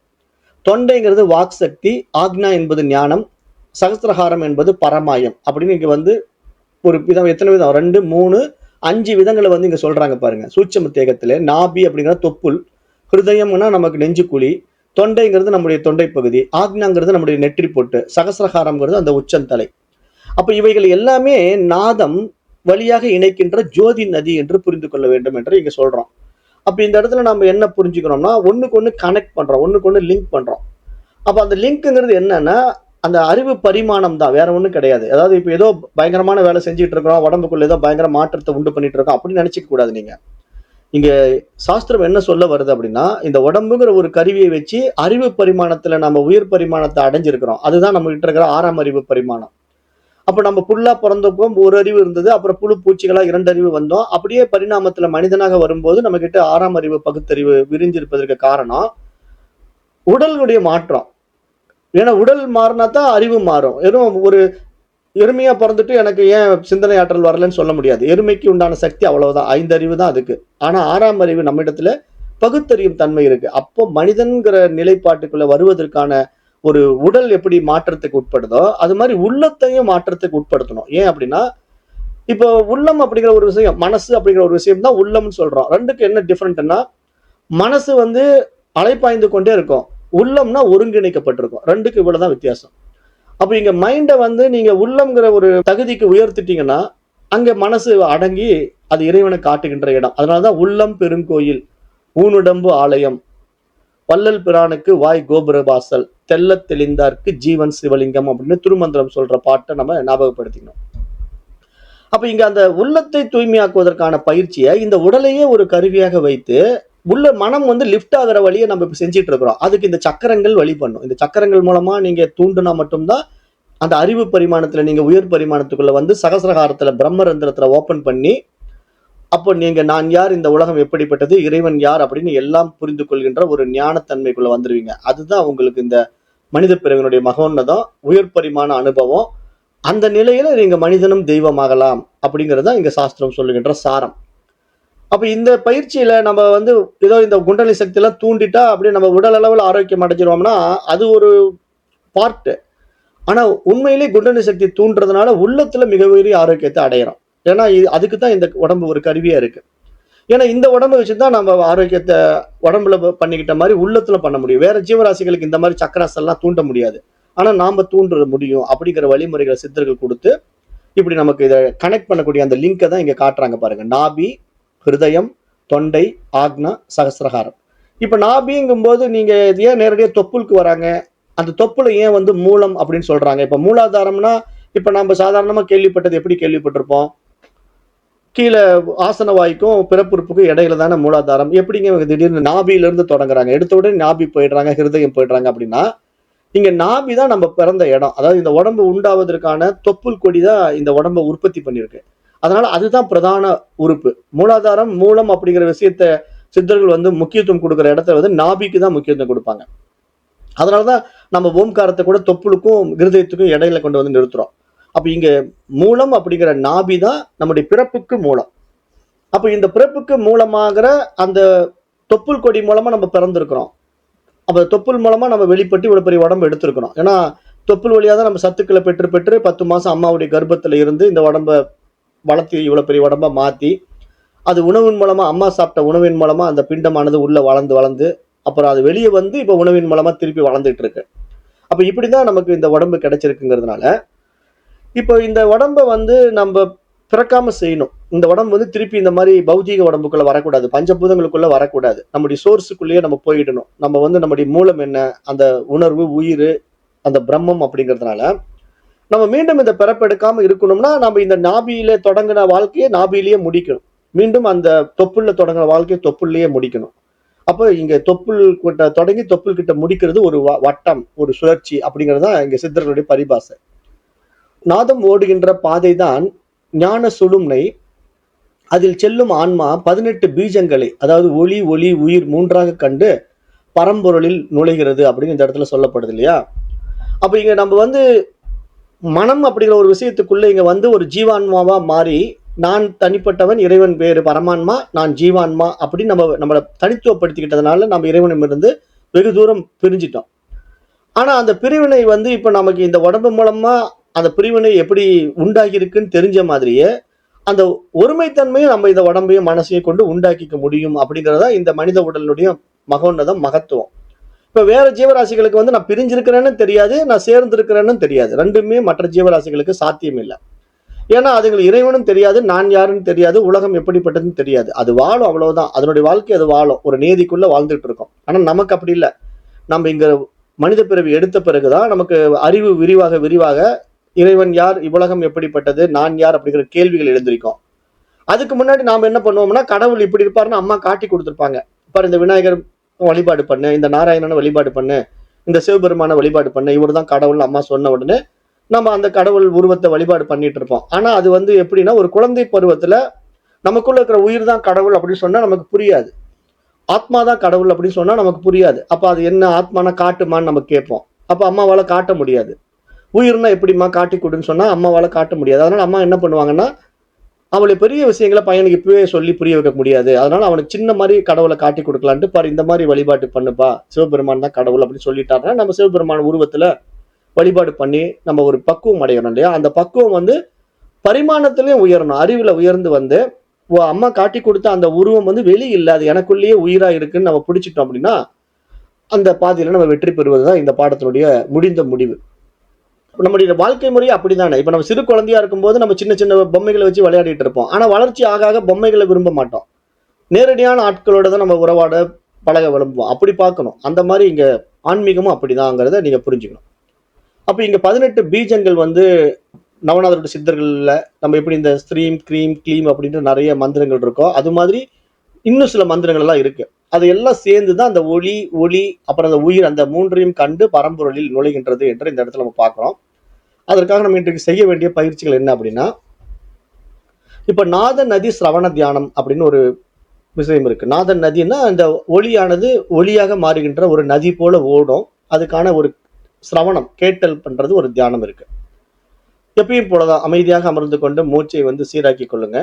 தொண்டைங்கிறது வாக் சக்தி, ஆக்னா என்பது ஞானம், சகஸ்திரஹாரம் என்பது பரமாயம் அப்படின்னு இங்க வந்து ஒரு விதம். எத்தனை விதம்? 2, 3, 5 விதங்களை வந்து இங்க சொல்றாங்க பாருங்க. சூட்சும தேகத்துல நாபி அப்படிங்கிற தொப்புள், ஹிருதயம்னா நமக்கு நெஞ்சுக்குழி, தொண்டைங்கிறது நம்முடைய தொண்டை பகுதி, ஆக்னாங்கிறது நம்முடைய நெற்றி பொட்டு, சகஸ்ரஹாரம்ங்கிறது அந்த உச்சந்தலை. அப்ப இவைகள் எல்லாமே நாதம் வழியாக இணைக்கின்ற ஜோதி நதி என்று புரிந்து கொள்ள வேண்டும் என்று இங்க சொல்றோம். அப்ப இந்த இடத்துல நம்ம என்ன புரிஞ்சுக்கிறோம்னா, ஒண்ணுக்கு ஒண்ணு கனெக்ட் பண்றோம், ஒண்ணுக்கு ஒண்ணு லிங்க் பண்றோம். அப்ப அந்த லிங்க்ங்கிறது என்னன்னா, அந்த அறிவு பரிமாணம் தான், வேற ஒண்ணும் கிடையாது. அதாவது இப்ப ஏதோ பயங்கரமான வேலை செஞ்சுட்டு இருக்கிறோம், உடம்புக்குள்ள ஏதோ பயங்கர மாற்றத்தை உண்டு பண்ணிட்டு இருக்கோம் அப்படின்னு நினைச்சிக்க கூடாது. நீங்க இங்க சாஸ்திரம் என்ன சொல்ல வருது அப்படின்னா, இந்த உடம்புங்கிற ஒரு கருவியை வச்சு அறிவு பரிமாணத்துல நம்ம உயிர் பரிமாணத்தை அடைஞ்சிருக்கிறோம். அதுதான் நம்ம கிட்ட இருக்கிற 6ஆம் அறிவு பரிமாணம். அப்ப நம்ம புல்லா பிறந்தப்போ ஒரு அறிவு இருந்தது, அப்புறம் புழு பூச்சிகளா 2 அறிவு வந்தோம். அப்படியே பரிணாமத்துல மனிதனாக வரும்போது நம்ம கிட்ட 6ஆம் அறிவு பகுத்தறிவு விரிஞ்சிருப்பதற்கு காரணம் உடலுடைய மாற்றம். ஏன்னா உடல் மாறினா தான் அறிவு மாறும். வெறும் ஒரு எருமையா பிறந்துட்டு எனக்கு ஏன் சிந்தனை ஆற்றல் வரலன்னு சொல்ல முடியாது. எருமைக்கு உண்டான சக்தி அவ்வளவுதான். 5 அறிவு தான் அதுக்கு. ஆனா 6ஆம் அறிவு நம்மிடத்துல பகுத்தறியும் தன்மை இருக்கு. அப்போ மனிதன்கிற நிலைப்பாட்டுக்குள்ள வருவதற்கான ஒரு உடல் எப்படி மாற்றத்துக்கு உட்படுதோ அது மாதிரி உள்ளத்தையும் மாற்றத்துக்கு உட்படுத்தணும். ஏன் அப்படின்னா இப்போ உள்ளம் அப்படிங்கிற ஒரு விஷயம், மனசு அப்படிங்கிற ஒரு விஷயம் தான் உள்ளம்னு சொல்றோம். ரெண்டுக்கு என்ன டிஃபரெண்ட்னா, மனசு வந்து அலைப்பாய்ந்து கொண்டே இருக்கும், உள்ளம்னா ஒருங்கிணைக்கப்பட்டிருக்கும். ரெண்டுக்கு இவ்வளவுதான் வித்தியாசம். அப்ப இங்க மைண்ட வந்து நீங்க உள்ளம்ங்கிற ஒரு தகுதிக்கு உயர்த்திட்டீங்கன்னா அங்க மனசு அடங்கி அது இறைவனை காட்டுகின்ற இடம். அதனாலதான் உள்ளம் பெருங்கோயில், ஊனுடம்பு ஆலயம், வள்ளல் பிரானுக்கு வாய் கோபுர வாசல், தெள்ளத் தெளிந்தார்க்கு ஜீவன் சிவலிங்கம் அப்படின்னு திருமந்திரம் சொல்ற பாட்டை நம்ம ஞாபகப்படுத்திக்கணும். அப்ப இங்க அந்த உள்ளத்தை தூய்மையாக்குவதற்கான பயிற்சியை இந்த உடலையே ஒரு கருவியாக வைத்து உள்ள மனம் வந்து லிஃப்ட் ஆகிற வழியை நம்ம இப்ப செஞ்சுட்டு இருக்கிறோம். அதுக்கு இந்த சக்கரங்கள் வழி பண்ணும். இந்த சக்கரங்கள் மூலமா நீங்க தூண்டுனா மட்டும்தான் அந்த அறிவு பரிமாணத்துல நீங்க உயர் பரிமாணத்துக்குள்ள வந்து சகசிரகாரத்துல பிரம்மரந்திரத்துல ஓபன் பண்ணி அப்போ நீங்க நான் யார், இந்த உலகம் எப்படிப்பட்டது, இறைவன் யார் அப்படின்னு எல்லாம் புரிந்து கொள்கின்ற ஒரு ஞானத்தன்மைக்குள்ள வந்துருவீங்க. அதுதான் உங்களுக்கு இந்த மனித பிறவினுடைய மகோன்னதம், உயர் பரிமாண அனுபவம். அந்த நிலையில நீங்க மனிதனும் தெய்வமாகலாம் அப்படிங்கறத இங்க சாஸ்திரம் சொல்லுகின்ற சாரம். அப்ப இந்த பயிற்சியில நம்ம வந்து ஏதோ இந்த குண்டலி சக்தி எல்லாம் தூண்டிட்டா அப்படியே நம்ம உடல் அளவில் ஆரோக்கியம் அடைஞ்சிருவோம்னா அது ஒரு பார்ட். ஆனா உண்மையிலேயே குண்டலி சக்தி தூண்டுறதுனால உள்ளத்துல மிக உயரிய ஆரோக்கியத்தை அடையிறோம். ஏன்னா அதுக்கு தான் இந்த உடம்பு ஒரு கருவியா இருக்கு. ஏன்னா இந்த உடம்பை வச்சுதான் நம்ம ஆரோக்கியத்தை உடம்புல பண்ணிக்கிட்ட மாதிரி உள்ளத்துல பண்ண முடியும். வேற ஜீவராசிகளுக்கு இந்த மாதிரி சக்கராஸ் எல்லாம் தூண்ட முடியாது. ஆனா நாம தூண்டுற முடியும் அப்படிங்கிற வழிமுறைகளை சித்தர்கள் கொடுத்து இப்படி நமக்கு இதை கனெக்ட் பண்ணக்கூடிய அந்த லிங்கை தான் இங்க காட்டுறாங்க பாருங்க. நாபி, ஹிருதயம், தொண்டை, ஆக்னா, சகசிரகாரம். இப்ப நாபிங்கும் போது நீங்க ஏன் நேரடியா தொப்புளுக்கு வராங்க? அந்த தொப்புல ஏன் வந்து மூலம் அப்படின்னு சொல்றாங்க? இப்ப மூலாதாரம்னா இப்ப நம்ம சாதாரணமா கேள்விப்பட்டது எப்படி கேள்விப்பட்டிருப்போம்? கீழே ஆசன வாய்க்கும் பிறப்புறுப்புக்கும் இடையில தானே மூலாதாரம். எப்படிங்க திடீர்னு நாபியில இருந்து தொடங்குறாங்க, எடுத்த உடனே நாபி போயிடுறாங்க, ஹிருதயம் போயிடுறாங்க அப்படின்னா இங்க நாபி தான் நம்ம பிறந்த இடம். அதாவது இந்த உடம்பு உண்டாவதற்கான தொப்புள் கொடி தான் இந்த உடம்பை உற்பத்தி பண்ணிருக்கு. அதனால அதுதான் பிரதான உறுப்பு. மூலாதாரம், மூலம் அப்படிங்கிற விஷயத்த சித்தர்கள் வந்து முக்கியத்துவம் கொடுக்குற இடத்துல வந்து நாபிக்கு தான் முக்கியத்துவம் கொடுப்பாங்க. அதனாலதான் நம்ம ஓம்காரத்தை கூட தொப்புளுக்கும் ஹிருதயத்துக்கும் இடையில கொண்டு வந்து நிறுத்துறோம். அப்ப இங்க மூலம் அப்படிங்கிற நாபி தான் நம்முடைய பிறப்புக்கு மூலம். அப்ப இந்த பிறப்புக்கு மூலமாகிற அந்த தொப்புள் கொடி மூலமா நம்ம பிறந்திருக்கிறோம். அப்ப தொப்புள் மூலமா நம்ம வெளிப்பட்டு இவ்வளவு பெரிய உடம்பு எடுத்திருக்கிறோம். ஏன்னா தொப்புள் வழியா தான் நம்ம சத்துக்களை பெற்று பெற்று 10 மாசம் அம்மாவுடைய கர்ப்பத்துல இருந்து இந்த உடம்ப வளர்த்தி இவ்வளவு பெரிய உடம்பா மாத்தி அது உணவின் மூலமா அம்மா சாப்பிட்ட உணவின் மூலமா அந்த பிண்டமானது உள்ள வளர்ந்து வளர்ந்து அப்புறம் அது வெளியே வந்து இப்ப உணவின் மூலமா திருப்பி வளர்ந்துட்டு இருக்கு. அப்ப இப்படிதான் நமக்கு இந்த உடம்பு கிடைச்சிருக்குங்கிறதுனால இப்போ இந்த உடம்ப வந்து நம்ம பிறக்காம செய்யணும். இந்த உடம்பு வந்து திருப்பி இந்த மாதிரி பௌதீக உடம்புக்குள்ள வரக்கூடாது, பஞ்சபூதங்களுக்குள்ள வரக்கூடாது. நம்முடைய சோர்ஸுக்குள்ளேயே நம்ம போயிடணும். நம்ம வந்து நம்முடைய மூலம் என்ன, அந்த உணர்வு, உயிர், அந்த பிரம்மம் அப்படிங்கிறதுனால நம்ம மீண்டும் இந்த பிறப்பெடுக்காம இருக்கணும்னா நம்ம இந்த நாபியில தொடங்கின வாழ்க்கையை நாபியிலேயே முடிக்கணும். மீண்டும் அந்த தொப்புள்ள தொடங்கின வாழ்க்கையை தொப்புள்ளையே முடிக்கணும். அப்போ இங்க தொப்புள் கிட்ட தொடங்கி தொப்புள் கிட்ட முடிக்கிறது ஒரு வட்டம், ஒரு சுழற்சி அப்படிங்கிறதுதான் இங்க சித்தர்களுடைய பரிபாசை. நாதம் ஓடுகின்ற பாதைதான் ஞான சுழும்னை. அதில் செல்லும் ஆன்மா 18 பீஜங்களை, அதாவது ஒளி, ஒளி, உயிர் மூன்றாக கண்டு பரம்பொருளில் நுழைகிறது அப்படின்னு இந்த இடத்துல சொல்லப்படுது இல்லையா? அப்ப இங்க நம்ம வந்து மனம் அப்படிங்கிற ஒரு விஷயத்துக்குள்ள இங்க வந்து ஒரு ஜீவான்மாவா மாறி நான் தனிப்பட்டவன், இறைவன் வேறு பரமான்மா, நான் ஜீவான்மா அப்படின்னு நம்மளை தனித்துவப்படுத்திக்கிட்டதுனால நம்ம இறைவனிடமிருந்து வெகு தூரம் பிரிஞ்சிட்டோம். ஆனா அந்த பிரிவினை வந்து இப்ப நமக்கு இந்த உடம்பு மூலமா அந்த பிரிவினை எப்படி உண்டாகி இருக்குன்னு தெரிஞ்ச மாதிரியே அந்த ஒருமைத்தன்மையும் நம்ம இந்த உடம்பையும் மனசையும் கொண்டு உண்டாக்கிக்க முடியும் அப்படிங்கிறதா இந்த மனித உடலுடைய மகோன்னதம், மகத்துவம். இப்ப வேற ஜீவராசிகளுக்கு வந்து நான் பிரிஞ்சிருக்கிறேன்னு தெரியாது, நான் சேர்ந்திருக்கிறேன்னு தெரியாது. ரெண்டுமே மற்ற ஜீவராசிகளுக்கு சாத்தியம் இல்லை. ஏன்னா அதுங்களுக்கு இறைவனும் தெரியாது, நான் யாருன்னு தெரியாது, உலகம் எப்படிப்பட்டதுன்னு தெரியாது. அது வாழும், அவ்வளவுதான். அதனுடைய வாழ்க்கை அது வாழும், ஒரு நேதிக்குள்ள வாழ்ந்துட்டு இருக்கோம். ஆனா நமக்கு அப்படி இல்லை. நம்ம இங்க மனித பிறவி எடுத்த பிறகுதான் நமக்கு அறிவு விரிவாக விரிவாக இறைவன் யார், இவ்வுலகம் எப்படிப்பட்டது, நான் யார் அப்படிங்கிற கேள்விகள் எழுந்திருக்கும். அதுக்கு முன்னாடி நாம என்ன பண்ணுவோம்னா, கடவுள் இப்படி இருப்பாருன்னு அம்மா காட்டி கொடுத்துருப்பாங்க. பாரு, இந்த விநாயகர் வழிபாடு பண்ணு, இந்த நாராயணனை வழிபாடு பண்ணு, இந்த சிவபெருமான வழிபாடு பண்ணு, இவர் தான் கடவுள் அம்மா சொன்ன உடனே நம்ம அந்த கடவுள் உருவத்தை வழிபாடு பண்ணிட்டு இருப்போம். ஆனா அது வந்து எப்படின்னா, ஒரு குழந்தை பருவத்துல நமக்குள்ள இருக்கிற உயிர் தான் கடவுள் அப்படின்னு சொன்னா நமக்கு புரியாது. ஆத்மா தான் கடவுள் அப்படின்னு சொன்னா நமக்கு புரியாது. அப்ப அது என்ன ஆத்மானா காட்டுமான்னு நம்ம கேட்போம். அப்ப அம்மாவால காட்ட முடியாது. உயிர்னா எப்படிம்மா காட்டி கொடுன்னு சொன்னா அம்மாவால காட்ட முடியாது. அதனால அம்மா என்ன பண்ணுவாங்கன்னா, அவளுக்கு பெரிய விஷயங்கள பையனுக்கு இப்பவே சொல்லி புரிய வைக்க முடியாது. அதனால அவனுக்கு சின்ன மாரி கடவுள காட்டி கொடுக்கலான்ட்டு, பாரு இந்த மாரி வழிபாட்டு பண்ணுப்பா. சிவபெருமான் தான் கடவுள் அப்படின்னு சொல்லிட்டாருன்னா, நம்ம சிவபெருமான் உருவத்துல வழிபாடு பண்ணி நம்ம ஒரு பக்குவம் அடையணும் இல்லையா? அந்த பக்குவம் வந்து பரிமாணத்திலயும் உயரணும். அறிவுல உயர்ந்து வந்து, அம்மா காட்டி கொடுத்த அந்த உருவம் வந்து வெளி இல்ல. அது எனக்குள்ளேயே உயிரா இருக்குன்னு நம்ம பிடிச்சிட்டோம் அப்படின்னா, அந்த பாதையில நம்ம வெற்றி பெறுவதுதான் இந்த பாடத்தினுடைய முடிந்த முடிவு. நம்முடைய வாழ்க்கை முறையே அப்படித்தானே. இப்ப நம்ம சிறு குழந்தையா இருக்கும்போது நம்ம சின்ன சின்ன பொம்மைகளை வச்சு விளையாடிட்டு இருப்போம். ஆனா வளர்ச்சி ஆக ஆக பொம்மைகளை விரும்ப மாட்டோம். நேரடியான ஆட்களோட தான் நம்ம உறவாட பழக விரும்புவோம். அப்படி பார்க்கணும். அந்த மாதிரி இங்க ஆன்மீகமும் அப்படிதாங்கிறத நீங்க புரிஞ்சுக்கணும். அப்ப இங்க 18 பீஜங்கள் வந்து நவநாதருடைய சித்தர்கள்ல நம்ம எப்படி இந்த ஸ்ரீம் கிரீம் க்ளீம் அப்படின்ற நிறைய மந்திரங்கள் இருக்கோ அது மாதிரி இன்னும் சில மந்திரங்கள் எல்லாம் இருக்கு. அது எல்லாம் சேர்ந்துதான் அந்த ஒளி ஒளி அப்புறம் அந்த உயிர் அந்த மூன்றையும் கண்டு பரம்பொருளில் நுழைகின்றது என்று இந்த இடத்துல நம்ம பார்க்கிறோம். அதற்காக நம்ம இன்றைக்கு செய்ய வேண்டிய பயிற்சிகள் என்ன அப்படின்னா, இப்ப நாத நதி சிரவண தியானம் அப்படின்னு ஒரு விஷயம் இருக்கு. நாத நதினா அந்த ஒளியானது ஒளியாக மாறுகின்ற ஒரு நதி போல ஓடும். அதுக்கான ஒரு சிரவணம் கேட்டல் பண்றது ஒரு தியானம் இருக்கு. எப்பயும் போலதான் அமைதியாக அமர்ந்து கொண்டு மூச்சை வந்து சீராக்கி கொள்ளுங்க.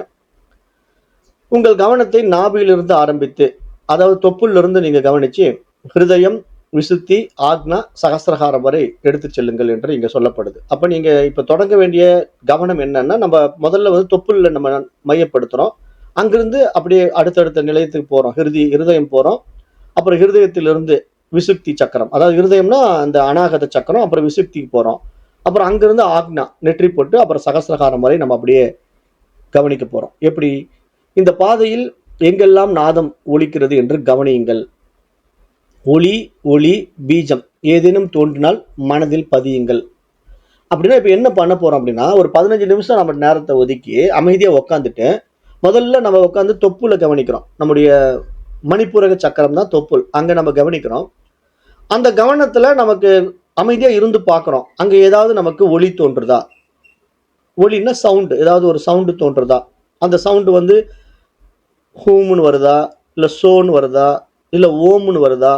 உங்கள் கவனத்தை நாபியிலிருந்து ஆரம்பித்து, அதாவது தொப்புல இருந்து நீங்க கவனிச்சு ஹிருதயம், விசுத்தி, ஆக்னா, சகஸ்ரஹாரம் வரை எடுத்து செல்லுங்கள் என்று இங்க சொல்லப்படுது. அப்ப நீங்க இப்ப தொடங்க வேண்டிய கவனம் என்னன்னா, நம்ம முதல்ல வந்து தொப்புல நம்ம மையப்படுத்துறோம். அங்கிருந்து அப்படியே அடுத்தடுத்த நிலையத்துக்கு போறோம். ஹிருதயம் போறோம். அப்புறம் ஹிருதயத்திலிருந்து விசுக்தி சக்கரம், அதாவது ஹிருதயம்னா அந்த அநாகத சக்கரம், அப்புறம் விசுக்திக்கு போறோம். அப்புறம் அங்கிருந்து ஆக்னா நெற்றி போட்டு அப்புறம் சகஸ்ரஹாரம் வரை நம்ம அப்படியே கவனிக்க போறோம். எப்படி இந்த பாதையில் எங்கெல்லாம் நாதம் ஒலிக்கிறது என்று கவனியுங்கள். ஒளி ஒளி பீஜம் ஏதேனும் தோன்றினால் மனதில் பதியுங்கள். அப்படின்னா இப்ப என்ன பண்ண போறோம் அப்படின்னா, ஒரு 15 நிமிஷம் நம்ம நேரத்தை ஒதுக்கி அமைதியா உட்காந்துட்டு முதல்ல நம்ம உட்காந்து தொப்புல கவனிக்கிறோம். நம்முடைய மணிப்பூரக சக்கரம் தான் தொப்புள். அங்க நம்ம கவனிக்கிறோம். அந்த கவனத்துல நமக்கு அமைதியா இருந்து பார்க்கிறோம். அங்க ஏதாவது நமக்கு ஒளி தோன்றுதா? ஒளின்னா சவுண்ட், ஏதாவது ஒரு சவுண்டு தோன்றுதா? அந்த சவுண்டு வந்து ஹூம்னு வருதா, இல்ல சோன்னு வருதா, இல்ல ஓம்னு வருதா,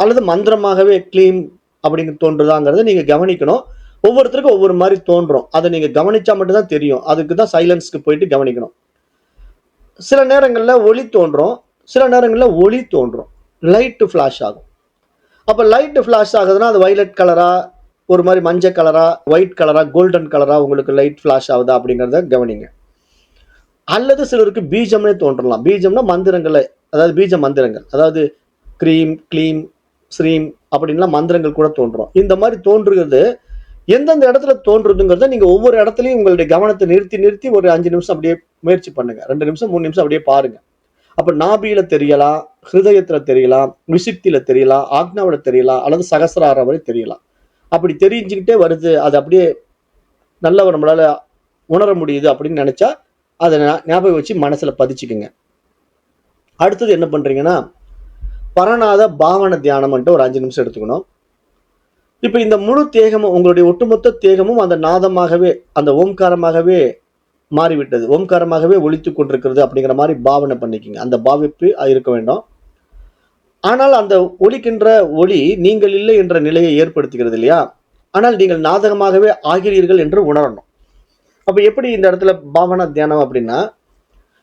அல்லது மந்திரமாகவே க்ளீம் அப்படிங்க தோன்றுதாங்கிறத நீங்க கவனிக்கணும். ஒவ்வொருத்தருக்கும் ஒவ்வொரு மாதிரி தோன்றும். அதை நீங்க கவனிச்சா மட்டும்தான் தெரியும். அதுக்கு தான் சைலன்ஸ்க்கு போயிட்டு கவனிக்கணும். சில நேரங்கள்ல ஒளி தோன்றும், சில நேரங்கள்ல ஒளி தோன்றும். லைட் ஃபிளாஷ் ஆகும். அப்ப லைட் ஃபிளாஷ் ஆகுதுன்னா அது வயலட் கலரா, ஒரு மாதிரி மஞ்சள் கலரா, ஒயிட் கலரா, கோல்டன் கலரா உங்களுக்கு லைட் ஃபிளாஷ் ஆகுதா அப்படிங்கிறத கவனிங்க. அல்லது சிலருக்கு பீஜம்னே தோன்றலாம். பீஜம்னா மந்திரங்களை, அதாவது பீஜ மந்திரங்கள், அதாவது கிரீம் க்ளீம் ஸ்ரீம் அப்படின்லாம் மந்திரங்கள் கூட தோன்றும். இந்த மாதிரி தோன்றுகிறது எந்தெந்த இடத்துல தோன்றுதுங்கிறத நீங்க ஒவ்வொரு இடத்துலையும் உங்களுடைய கவனத்தை நிறுத்தி நிறுத்தி ஒரு 5 நிமிஷம் அப்படியே முயற்சி பண்ணுங்க. 2 நிமிஷம் 3 நிமிஷம் அப்படியே பாருங்க. அப்ப நாபியில தெரியலாம், ஹிருதயத்துல தெரியலாம், விசுக்தியில தெரியலாம், ஆக்னாவில தெரியலாம், அல்லது சகசிராரம் வரை தெரியலாம். அப்படி தெரிஞ்சுக்கிட்டே வருது, அது அப்படியே நல்ல நம்மளால உணர முடியுது அப்படின்னு நினைச்சா அதை ஞாபகம் வச்சு மனசுல பதிச்சுக்குங்க. அடுத்தது என்ன பண்றீங்கன்னா, பரநாத பாவன தியானம்ன்ட்டு ஒரு 5 நிமிஷம் எடுத்துக்கணும். இப்ப இந்த முழு தேகமும் உங்களுடைய ஒட்டுமொத்த தேகமும் அந்த நாதமாகவே அந்த ஓம்காரமாகவே மாறிவிட்டது, ஓம்காரமாகவே ஒலித்து கொண்டிருக்கிறது அப்படிங்கிற மாதிரி பாவனை பண்ணிக்கங்க. அந்த பாவிப்பு இருக்க வேண்டும். ஆனால் அந்த ஒலிக்கின்ற ஒளி நீங்கள் இல்லை என்ற நிலையை ஏற்படுத்துகிறது இல்லையா? ஆனால் நீங்கள் நாதகமாகவே ஆகிறீர்கள் என்று உணரணும். அப்ப எப்படி இந்த இடத்துல பாவனா தியானம் அப்படின்னா,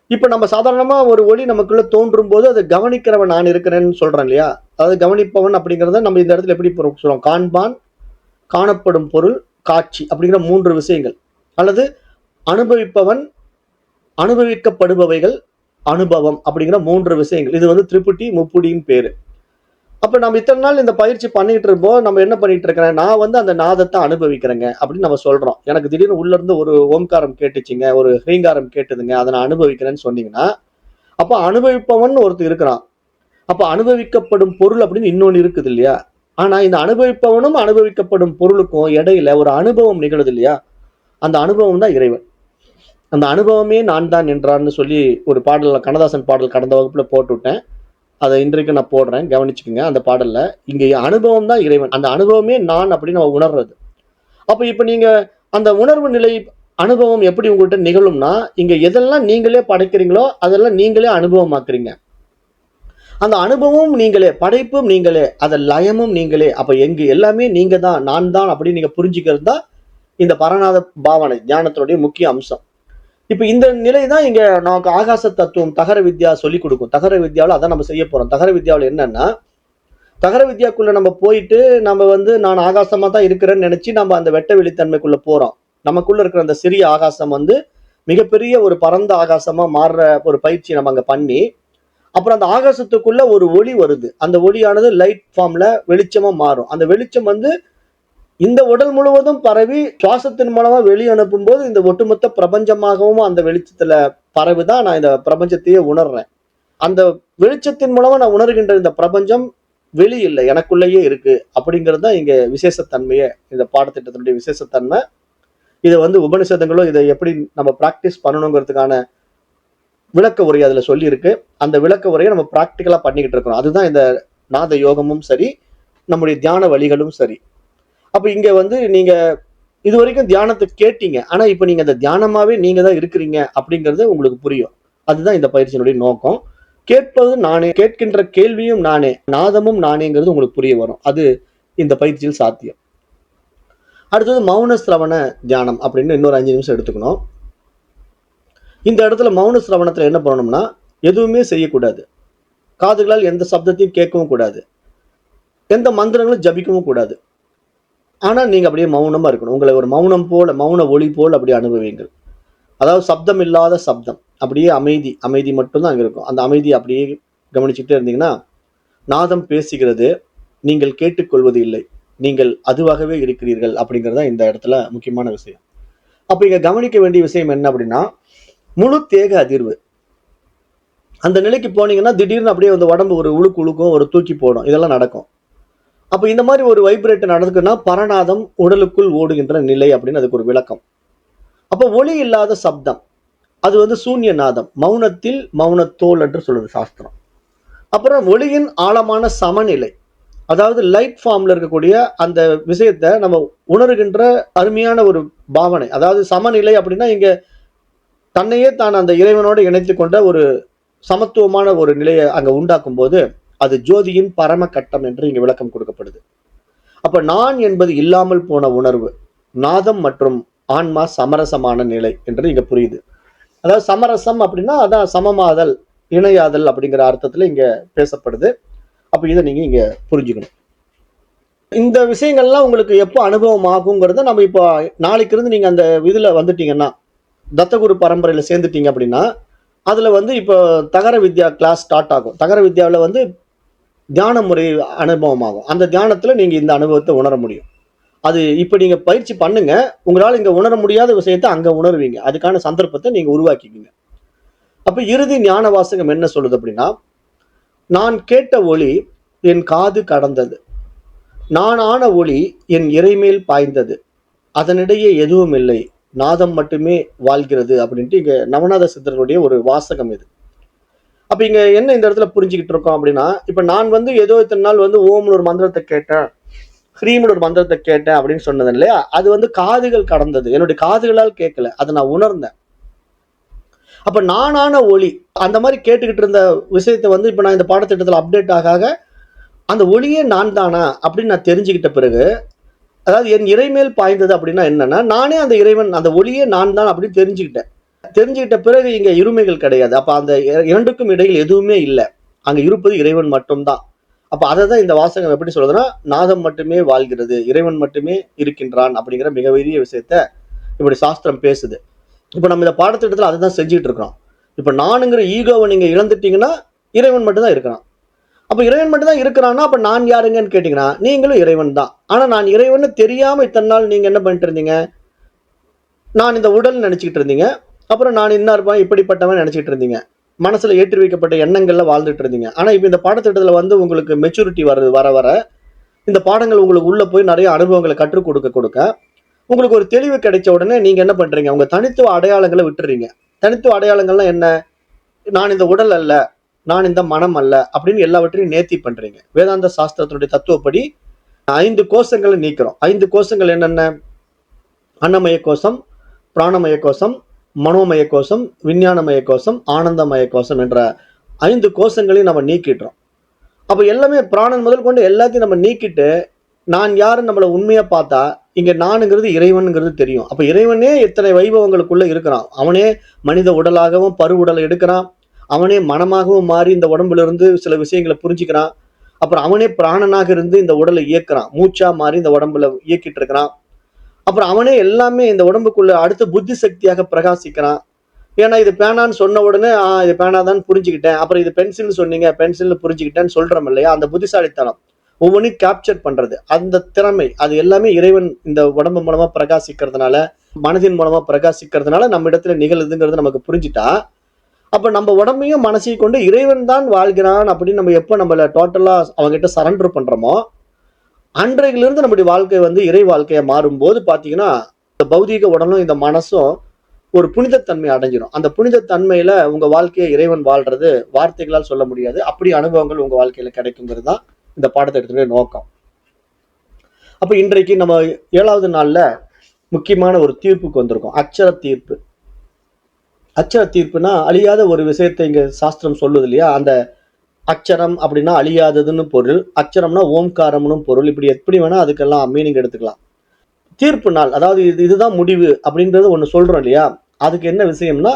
இப்ப நம்ம சாதாரணமா ஒரு ஒளி நமக்குள்ள தோன்றும் போது அதை கவனிக்கிறவன் நான் இருக்கிறேன்னு சொல்றேன் இல்லையா? அதாவது கவனிப்பவன் அப்படிங்கிறத நம்ம இந்த இடத்துல எப்படி சொல்றோம்? காண்பான், காணப்படும் பொருள், காட்சி அப்படிங்கிற 3 விஷயங்கள். அல்லது அனுபவிப்பவன், அனுபவிக்கப்படுபவைகள், அனுபவம் அப்படிங்கிற 3 விஷயங்கள். இது வந்து திரிபுட்டி முப்புடின்னு பேரு. அப்ப நம்ம இத்தனை நாள் இந்த பயிற்சி பண்ணிட்டு இருப்போம். நம்ம என்ன பண்ணிட்டு இருக்கிறேன், நான் வந்து அந்த நாதத்தை அனுபவிக்கிறேங்க அப்படின்னு நம்ம சொல்றோம். எனக்கு திடீர்னு உள்ள இருந்து ஒரு ஓம்காரம் கேட்டுச்சுங்க, ஒரு ஹ்ரீங்காரம் கேட்டுதுங்க, அதை நான் அனுபவிக்கிறேன்னு சொன்னீங்கன்னா, அப்ப அனுபவிப்பவன் ஒருத்தர் இருக்கிறான். அப்ப அனுபவிக்கப்படும் பொருள் அப்படின்னு இன்னொன்னு இருக்குது இல்லையா? ஆனா இந்த அனுபவிப்பவனும் அனுபவிக்கப்படும் பொருளுக்கும் இடையில ஒரு அனுபவம் நிகழுது இல்லையா? அந்த அனுபவம் தான் இறைவன். அந்த அனுபவமே நான் தான் என்றான்னு சொல்லி ஒரு பாடல்ல, கண்ணதாசன் பாடல் கடந்த வகுப்புல போட்டு விட்டேன். அதை இன்றைக்கு நான் போடுறேன், கவனிச்சுக்கோங்க. அந்த பாடல்ல இங்க அனுபவம் தான் இறைவன், அந்த அனுபவமே நான் அப்படின்னு நம்ம உணர்றது. அப்ப இப்ப நீங்க அந்த உணர்வு நிலை அனுபவம் எப்படி உங்கள்கிட்ட நிகழும்னா, இங்க எதெல்லாம் நீங்களே படைக்கிறீங்களோ அதெல்லாம் நீங்களே அனுபவமாக்குறீங்க. அந்த அனுபவமும் நீங்களே, படைப்பும் நீங்களே, அத லயமும் நீங்களே. அப்ப எங்க எல்லாமே நீங்க தான், நான் தான் அப்படின்னு நீங்க புரிஞ்சுக்கிறது தான் இந்த பரநாத பாவனை ஞானத்தினுடைய முக்கிய அம்சம். இப்ப இந்த நிலை தான் இங்க நமக்கு ஆகாச தத்துவம் தகர வித்யா சொல்லிக் கொடுக்கும். தகர வித்யாவில் அதான் நம்ம செய்ய போறோம். தகர வித்யாவில் என்னன்னா, தகர வித்யாக்குள்ள நம்ம போயிட்டு நம்ம நான் ஆகாசமா தான் இருக்கிறேன்னு நினைச்சு நம்ம அந்த வெட்ட வெளித்தன்மைக்குள்ள போறோம். நமக்குள்ள இருக்கிற அந்த சிறிய ஆகாசம் மிகப்பெரிய ஒரு பரந்த ஆகாசமா மாறுற ஒரு பயிற்சி நம்ம அங்க பண்ணி, அப்புறம் அந்த ஆகாசத்துக்குள்ள ஒரு ஒளி வருது. அந்த ஒளியானது லைட் ஃபார்ம்ல வெளிச்சமா மாறும். அந்த வெளிச்சம் இந்த உடல் முழுவதும் பரவி சுவாசத்தின் மூலமா வெளியே அனுப்பும் போது இந்த ஒட்டுமொத்த பிரபஞ்சமாகவும் அந்த வெளிச்சத்துல பரவிதான் நான் இந்த பிரபஞ்சத்தையே உணர்றேன். அந்த வெளிச்சத்தின் மூலமா நான் உணர்கின்ற இந்த பிரபஞ்சம் வெளி இல்லை, எனக்குள்ளேயே இருக்கு அப்படிங்கிறது தான் இங்க விசேஷத்தன்மையே. இந்த பாடத்திட்டத்தினுடைய விசேஷத்தன்மை. இதை உபனிஷதங்களும் இதை எப்படி நம்ம பிராக்டிஸ் பண்ணணுங்கிறதுக்கான விளக்க உரை அதுல சொல்லி இருக்கு. அந்த விளக்க உரையை நம்ம பிராக்டிக்கலா பண்ணிக்கிட்டு இருக்கிறோம். அதுதான் இந்த நாத யோகமும் சரி, நம்முடைய தியான வழிகளும் சரி. அப்ப இங்க நீங்க இது வரைக்கும் தியானத்தை கேட்டீங்க, ஆனா இப்ப நீங்க அந்த தியானமாவே நீங்க தான் இருக்கிறீங்க அப்படிங்கிறது உங்களுக்கு புரியும். அதுதான் இந்த பயிற்சியினுடைய நோக்கம். கேட்பது நானே, கேட்கின்ற கேள்வியும் நானே, நாதமும் நானேங்கிறது உங்களுக்கு புரிய வரும். அது இந்த பயிற்சியில் சாத்தியம். அடுத்தது மௌன சிரவண தியானம் அப்படின்னு இன்னொரு 5 நிமிஷம் எடுத்துக்கணும். இந்த இடத்துல மௌன சிரவணத்துல என்ன பண்ணணும்னா, எதுவுமே செய்யக்கூடாது. காதுகளால் எந்த சப்தத்தையும் கேட்கவும் கூடாது, எந்த மந்திரங்களும் ஜபிக்கவும் கூடாது. ஆனா நீங்க அப்படியே மௌனமா இருக்கணும். உங்களை ஒரு மௌனம் போல, மௌன ஒளி போல் அப்படியே அனுபவிங்கள். அதாவது சப்தம் இல்லாத சப்தம், அப்படியே அமைதி, அமைதி மட்டும்தான் அங்க இருக்கும். அந்த அமைதியை அப்படியே கவனிச்சுட்டே இருந்தீங்கன்னா, நாதம் பேசுகிறது, நீங்கள் கேட்டுக்கொள்வது இல்லை, நீங்கள் அதுவாகவே இருக்கிறீர்கள் அப்படிங்கிறது தான் இந்த இடத்துல முக்கியமான விஷயம். அப்ப இங்க கவனிக்க வேண்டிய விஷயம் என்ன அப்படின்னா, முழு தேக அதிர்வு. அந்த நிலைக்கு போனீங்கன்னா திடீர்னு அப்படியே அந்த உடம்பு ஒரு உழுக்கு உழுக்கும், ஒரு தூக்கி போடும், இதெல்லாம் நடக்கும். அப்ப இந்த மாதிரி ஒரு வைப்ரேட் நடக்குன்னா பரநாதம் உடலுக்குள் ஓடுகின்ற நிலை அப்படின்னு அதுக்கு ஒரு விளக்கம். அப்ப ஒளி இல்லாத சப்தம் அது சூன்ய நாதம், மௌனத்தில் மௌனத்தோல் என்று சொல்லுது சாஸ்திரம். அப்புறம் ஒளியின் ஆழமான சமநிலை, அதாவது லைட் ஃபார்ம்ல இருக்கக்கூடிய அந்த விஷயத்தை நம்ம உணர்கின்ற அருமையான ஒரு பாவனை. அதாவது சமநிலை அப்படின்னா இங்க தன்னையே தான் அந்த இறைவனோடு இணைத்து கொண்ட ஒரு சமத்துவமான ஒரு நிலையை அங்க உண்டாக்கும் போது அது ஜோதியின் பரம கட்டம் என்று இங்க விளக்கம் கொடுக்கப்படுது. அப்ப நான் என்பது இல்லாமல் போன உணர்வு, நாதம் மற்றும் ஆன்மா சமரசமான நிலை என்று இங்க புரியுது. அதாவது சமரசம் அப்படின்னா அதான் சமமாதல், இணையாதல் அப்படிங்கிற அர்த்தத்துல இங்க பேசப்படுது. அப்ப இதை நீங்க இங்க புரிஞ்சுக்கணும். இந்த விஷயங்கள்லாம் உங்களுக்கு எப்போ அனுபவம் ஆகுங்கிறத நம்ம இப்போ நாளைக்கு இருந்து நீங்க அந்த இதுல வந்துட்டீங்கன்னா, தத்தகுரு பரம்பரையில சேர்ந்துட்டீங்க அப்படின்னா, அதுல இப்போ தகர வித்யா கிளாஸ் ஸ்டார்ட் ஆகும். தகர வித்யாவில் தியான முறை அனுபவம் ஆகும். அந்த தியானத்துல நீங்க இந்த அனுபவத்தை உணர முடியும். அது இப்ப நீங்க பயிற்சி பண்ணுங்க, உங்களால் இங்க உணர முடியாத விஷயத்தை அங்க உணர்வீங்க. அதுக்கான சந்தர்ப்பத்தை நீங்க உருவாக்கிக்கீங்க. அப்ப இறுதி ஞான வாசகம் என்ன சொல்லுது அப்படின்னா, நான் கேட்ட ஒளி என் காது கடந்தது, நான் ஆன ஒளி என் இறைமேல் பாய்ந்தது, அதனிடையே எதுவும் இல்லை, நாதம் மட்டுமே வாழ்கிறது அப்படின்ட்டு இங்க நவநாத சித்தர்களுடைய ஒரு வாசகம் இது. அப்ப இங்க என்ன இந்த இடத்துல புரிஞ்சுக்கிட்டு இருக்கோம் அப்படின்னா, இப்ப நான் ஏதோ இத்தனை நாள் ஓம்னு ஒரு மந்திரத்தை கேட்டேன், ஹ்ரீம்னு ஒரு மந்திரத்தை கேட்டேன் அப்படின்னு சொன்னது இல்லையா, அது காதுகள் கடந்தது, என்னுடைய காதுகளால் கேட்கல, அதை நான் உணர்ந்தேன். அப்ப நானான ஒளி அந்த மாதிரி கேட்டுக்கிட்டு இருந்த விஷயத்தை இப்ப நான் இந்த பாடத்திட்டத்துல அப்டேட் ஆக அந்த ஒளியே நான் தானா அப்படின்னு நான் தெரிஞ்சுக்கிட்ட பிறகு, அதாவது என் இறைமேல் பாய்ந்தது அப்படின்னா என்னன்னா, நானே அந்த இறைவன், அந்த ஒளியே நான் தான் அப்படின்னு தெரிஞ்சுக்கிட்ட பிறகு இங்க இருமைகள் கிடையாது. அப்ப அந்த இரண்டுக்கும் இடையில் எதுவுமே இல்லை, அங்க இருப்பது இறைவன் மட்டும்தான். அப்ப அதை தான் இந்த வாசகம் எப்படி சொல்றதுன்னா, நாதம் மட்டுமே வாழ்கிறது, இறைவன் மட்டுமே இருக்கின்றான் அப்படிங்கிற மிக பெரிய விஷயத்த இப்படி சாஸ்திரம் பேசுது. இப்ப நம்ம இந்த பாடத்திட்டத்துல அதை தான் செஞ்சுட்டு இருக்கிறோம். இப்ப நானுங்கிற ஈகோவை நீங்க இழந்துட்டீங்கன்னா இறைவன் மட்டும் தான் இருக்கிறான். அப்ப இறைவன் மட்டும் தான் இருக்கிறான்னா அப்ப நான் யாருங்கன்னு கேட்டீங்கன்னா நீங்களும் இறைவன் தான். ஆனா நான் இறைவன் தெரியாம இத்தனை நாள் நீங்க என்ன பண்ணிட்டு இருந்தீங்க, நான் இந்த உடல் நினைச்சுக்கிட்டு இருந்தீங்க, அப்புறம் நான் என்ன இருப்பேன் இப்படிப்பட்டவன் நினைச்சிட்டு இருந்தீங்க, மனசுல ஏற்றி வைக்கப்பட்ட எண்ணங்கள்ல வாழ்ந்துட்டு இருந்தீங்க. ஆனா இப்ப இந்த பாடத்திட்டத்துல உங்களுக்கு மெச்சூரிட்டி வர வர இந்த பாடங்கள் உங்களுக்கு உள்ள போய் நிறைய அனுபவங்களை கற்றுக் கொடுக்க உங்களுக்கு ஒரு தெளிவு கிடைச்ச உடனே நீங்க என்ன பண்றீங்க, உங்க தனித்துவ அடையாளங்களை விட்டுறீங்க. தனித்துவ அடையாளங்கள்லாம் என்ன, நான் இந்த உடல் அல்ல, நான் இந்த மனம் அல்ல அப்படின்னு எல்லாவற்றையும் நேர்த்தி பண்றீங்க. வேதாந்த சாஸ்திரத்தினுடைய தத்துவப்படி 5 கோஷங்களை நீக்கிறோம். 5 கோஷங்கள் என்னென்ன, அன்னமய கோஷம், பிராணமய கோஷம், மனோமய கோஷம், விஞ்ஞானமய கோஷம், ஆனந்தமய கோஷம் என்ற 5 கோஷங்களையும் நம்ம நீக்கிடுறோம். அப்ப எல்லாமே பிராணன் முதல் கொண்டு எல்லாத்தையும் நம்ம நீக்கிட்டு நான் யாருன்னு நம்மள உண்மையா பார்த்தா இங்க நானுங்கிறது இறைவனுங்கிறது தெரியும். அப்ப இறைவனே எத்தனை வைபவங்களுக்குள்ள இருக்கிறான். அவனே மனித உடலாகவும் பரு உடலை எடுக்கிறான். அவனே மனமாகவும் மாறி இந்த உடம்புல இருந்து சில விஷயங்களை புரிஞ்சுக்கிறான். அப்புறம் அவனே பிராணனாக இருந்து இந்த உடலை இயக்குறான். மூச்சா மாறி இந்த உடம்புல இயக்கிட்டு இருக்கிறான். அப்புறம் அவனே எல்லாமே இந்த உடம்புக்குள்ள அடுத்த புத்தி சக்தியாக பிரகாசிக்கிறான். ஏன்னா இது பேனான்னு சொன்ன உடனே இது பேனாதான் புரிஞ்சுக்கிட்டேன், அப்புறம் இது பென்சில்னு சொன்னீங்க பென்சில்னு புரிஞ்சுக்கிட்டேன்னு சொல்றோம் இல்லையா, அந்த புத்திசாலித்தனம் ஒவ்வொன்றையும் கேப்சர் பண்றது அந்த திறமை அது எல்லாமே இறைவன் இந்த உடம்பு மூலமா பிரகாசிக்கிறதுனால மனதின் மூலமா பிரகாசிக்கிறதுனால நம்ம இடத்துல நிகழுதுங்கிறது நமக்கு புரிஞ்சுட்டா அப்ப நம்ம உடம்பையும் மனசையும் கொண்டு இறைவன் தான் வாழ்கிறான் அப்படின்னு நம்ம எப்ப நம்மள டோட்டலா அவங்ககிட்ட சரண்டர் பண்றோமோ அன்றையிலிருந்து நம்முடைய வாழ்க்கை வந்து இறை வாழ்க்கையா மாறும்போது பாத்தீங்கன்னா இந்த பௌதீக உடலும் இந்த மனசும் ஒரு புனிதத்தன்மை அடைஞ்சிடும். அந்த புனிதத்தன்மையில உங்க வாழ்க்கையை இறைவன் வாழ்றது வார்த்தைகளால் சொல்ல முடியாது. அப்படி அனுபவங்கள் உங்க வாழ்க்கையில கிடைக்குங்கிறது தான் இந்த பாடத்தை எடுத்துக்கிற நோக்கம். அப்ப இன்றைக்கு நம்ம 7வது நாள்ல முக்கியமான ஒரு தீர்ப்புக்கு வந்திருக்கோம். அச்சர தீர்ப்பு. அச்சர தீர்ப்புனா அழியாத ஒரு விஷயத்தை இங்க சாஸ்திரம் சொல்லுது இல்லையா, அந்த அச்சரம் அப்படின்னா அழியாததுன்னு பொருள், அச்சரம்னா ஓம்காரம்னு பொருள். இப்படி எப்படி வேணா அதுக்கெல்லாம் மீனிங் எடுத்துக்கலாம். தீர்ப்பு நாள் அதாவது இதுதான் முடிவு அப்படின்றது ஒண்ணு சொல்றோம் இல்லையா, அதுக்கு என்ன விஷயம்னா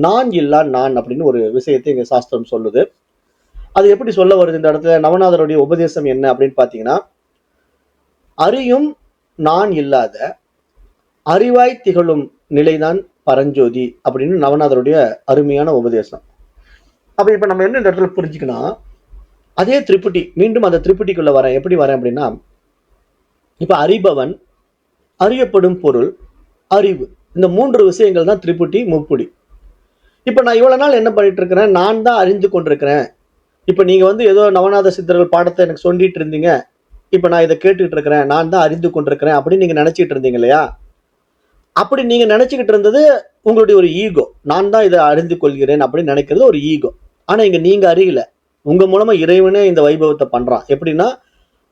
நான் இல்லா நான் அப்படின்னு ஒரு விஷயத்தை இங்க சாஸ்திரம் சொல்லுது. அது எப்படி சொல்ல வருது இந்த இடத்துல, நவநாதருடைய உபதேசம் என்ன அப்படின்னு பாத்தீங்கன்னா, அறியும் நான் இல்லாத அறிவாய் திகழும் நிலைதான் பரஞ்சோதி அப்படின்னு நவநாதருடைய அருமையான உபதேசம். அப்ப இப்ப நம்ம என்ன இந்த இடத்துல புரிஞ்சுக்கணும், அதே திரிபுட்டி மீண்டும் அந்த திரிபுட்டிக்குள்ள வரேன். எப்படி வரேன் அப்படின்னா, இப்ப அறிபவன், அறியப்படும் பொருள், அறிவு, இந்த 3 விஷயங்கள் தான் திரிபுட்டி முப்புடி. இப்ப நான் இவ்வளவு நாள் என்ன பண்ணிட்டு இருக்கிறேன், நான் தான் அறிந்து கொண்டிருக்கிறேன். இப்ப நீங்க வந்து ஏதோ நவநாத சித்தர்கள் பாடத்தை எனக்கு சொல்லிட்டு இருந்தீங்க, இப்ப நான் இதை கேட்டுட்டு இருக்கிறேன், நான் தான் அறிந்து கொண்டிருக்கிறேன் அப்படின்னு நீங்க நினைச்சிட்டு இருந்தீங்க இல்லையா, அப்படி நீங்க நினைச்சுக்கிட்டு இருந்தது உங்களுடைய ஒரு ஈகோ. நான் தான் இதை அறிந்து கொள்கிறேன் அப்படின்னு நினைக்கிறது ஒரு ஈகோ. ஆனா இங்க நீங்க அறியல, உங்க மூலமா இறைவனே இந்த வைபவத்தை பண்றான். எப்படின்னா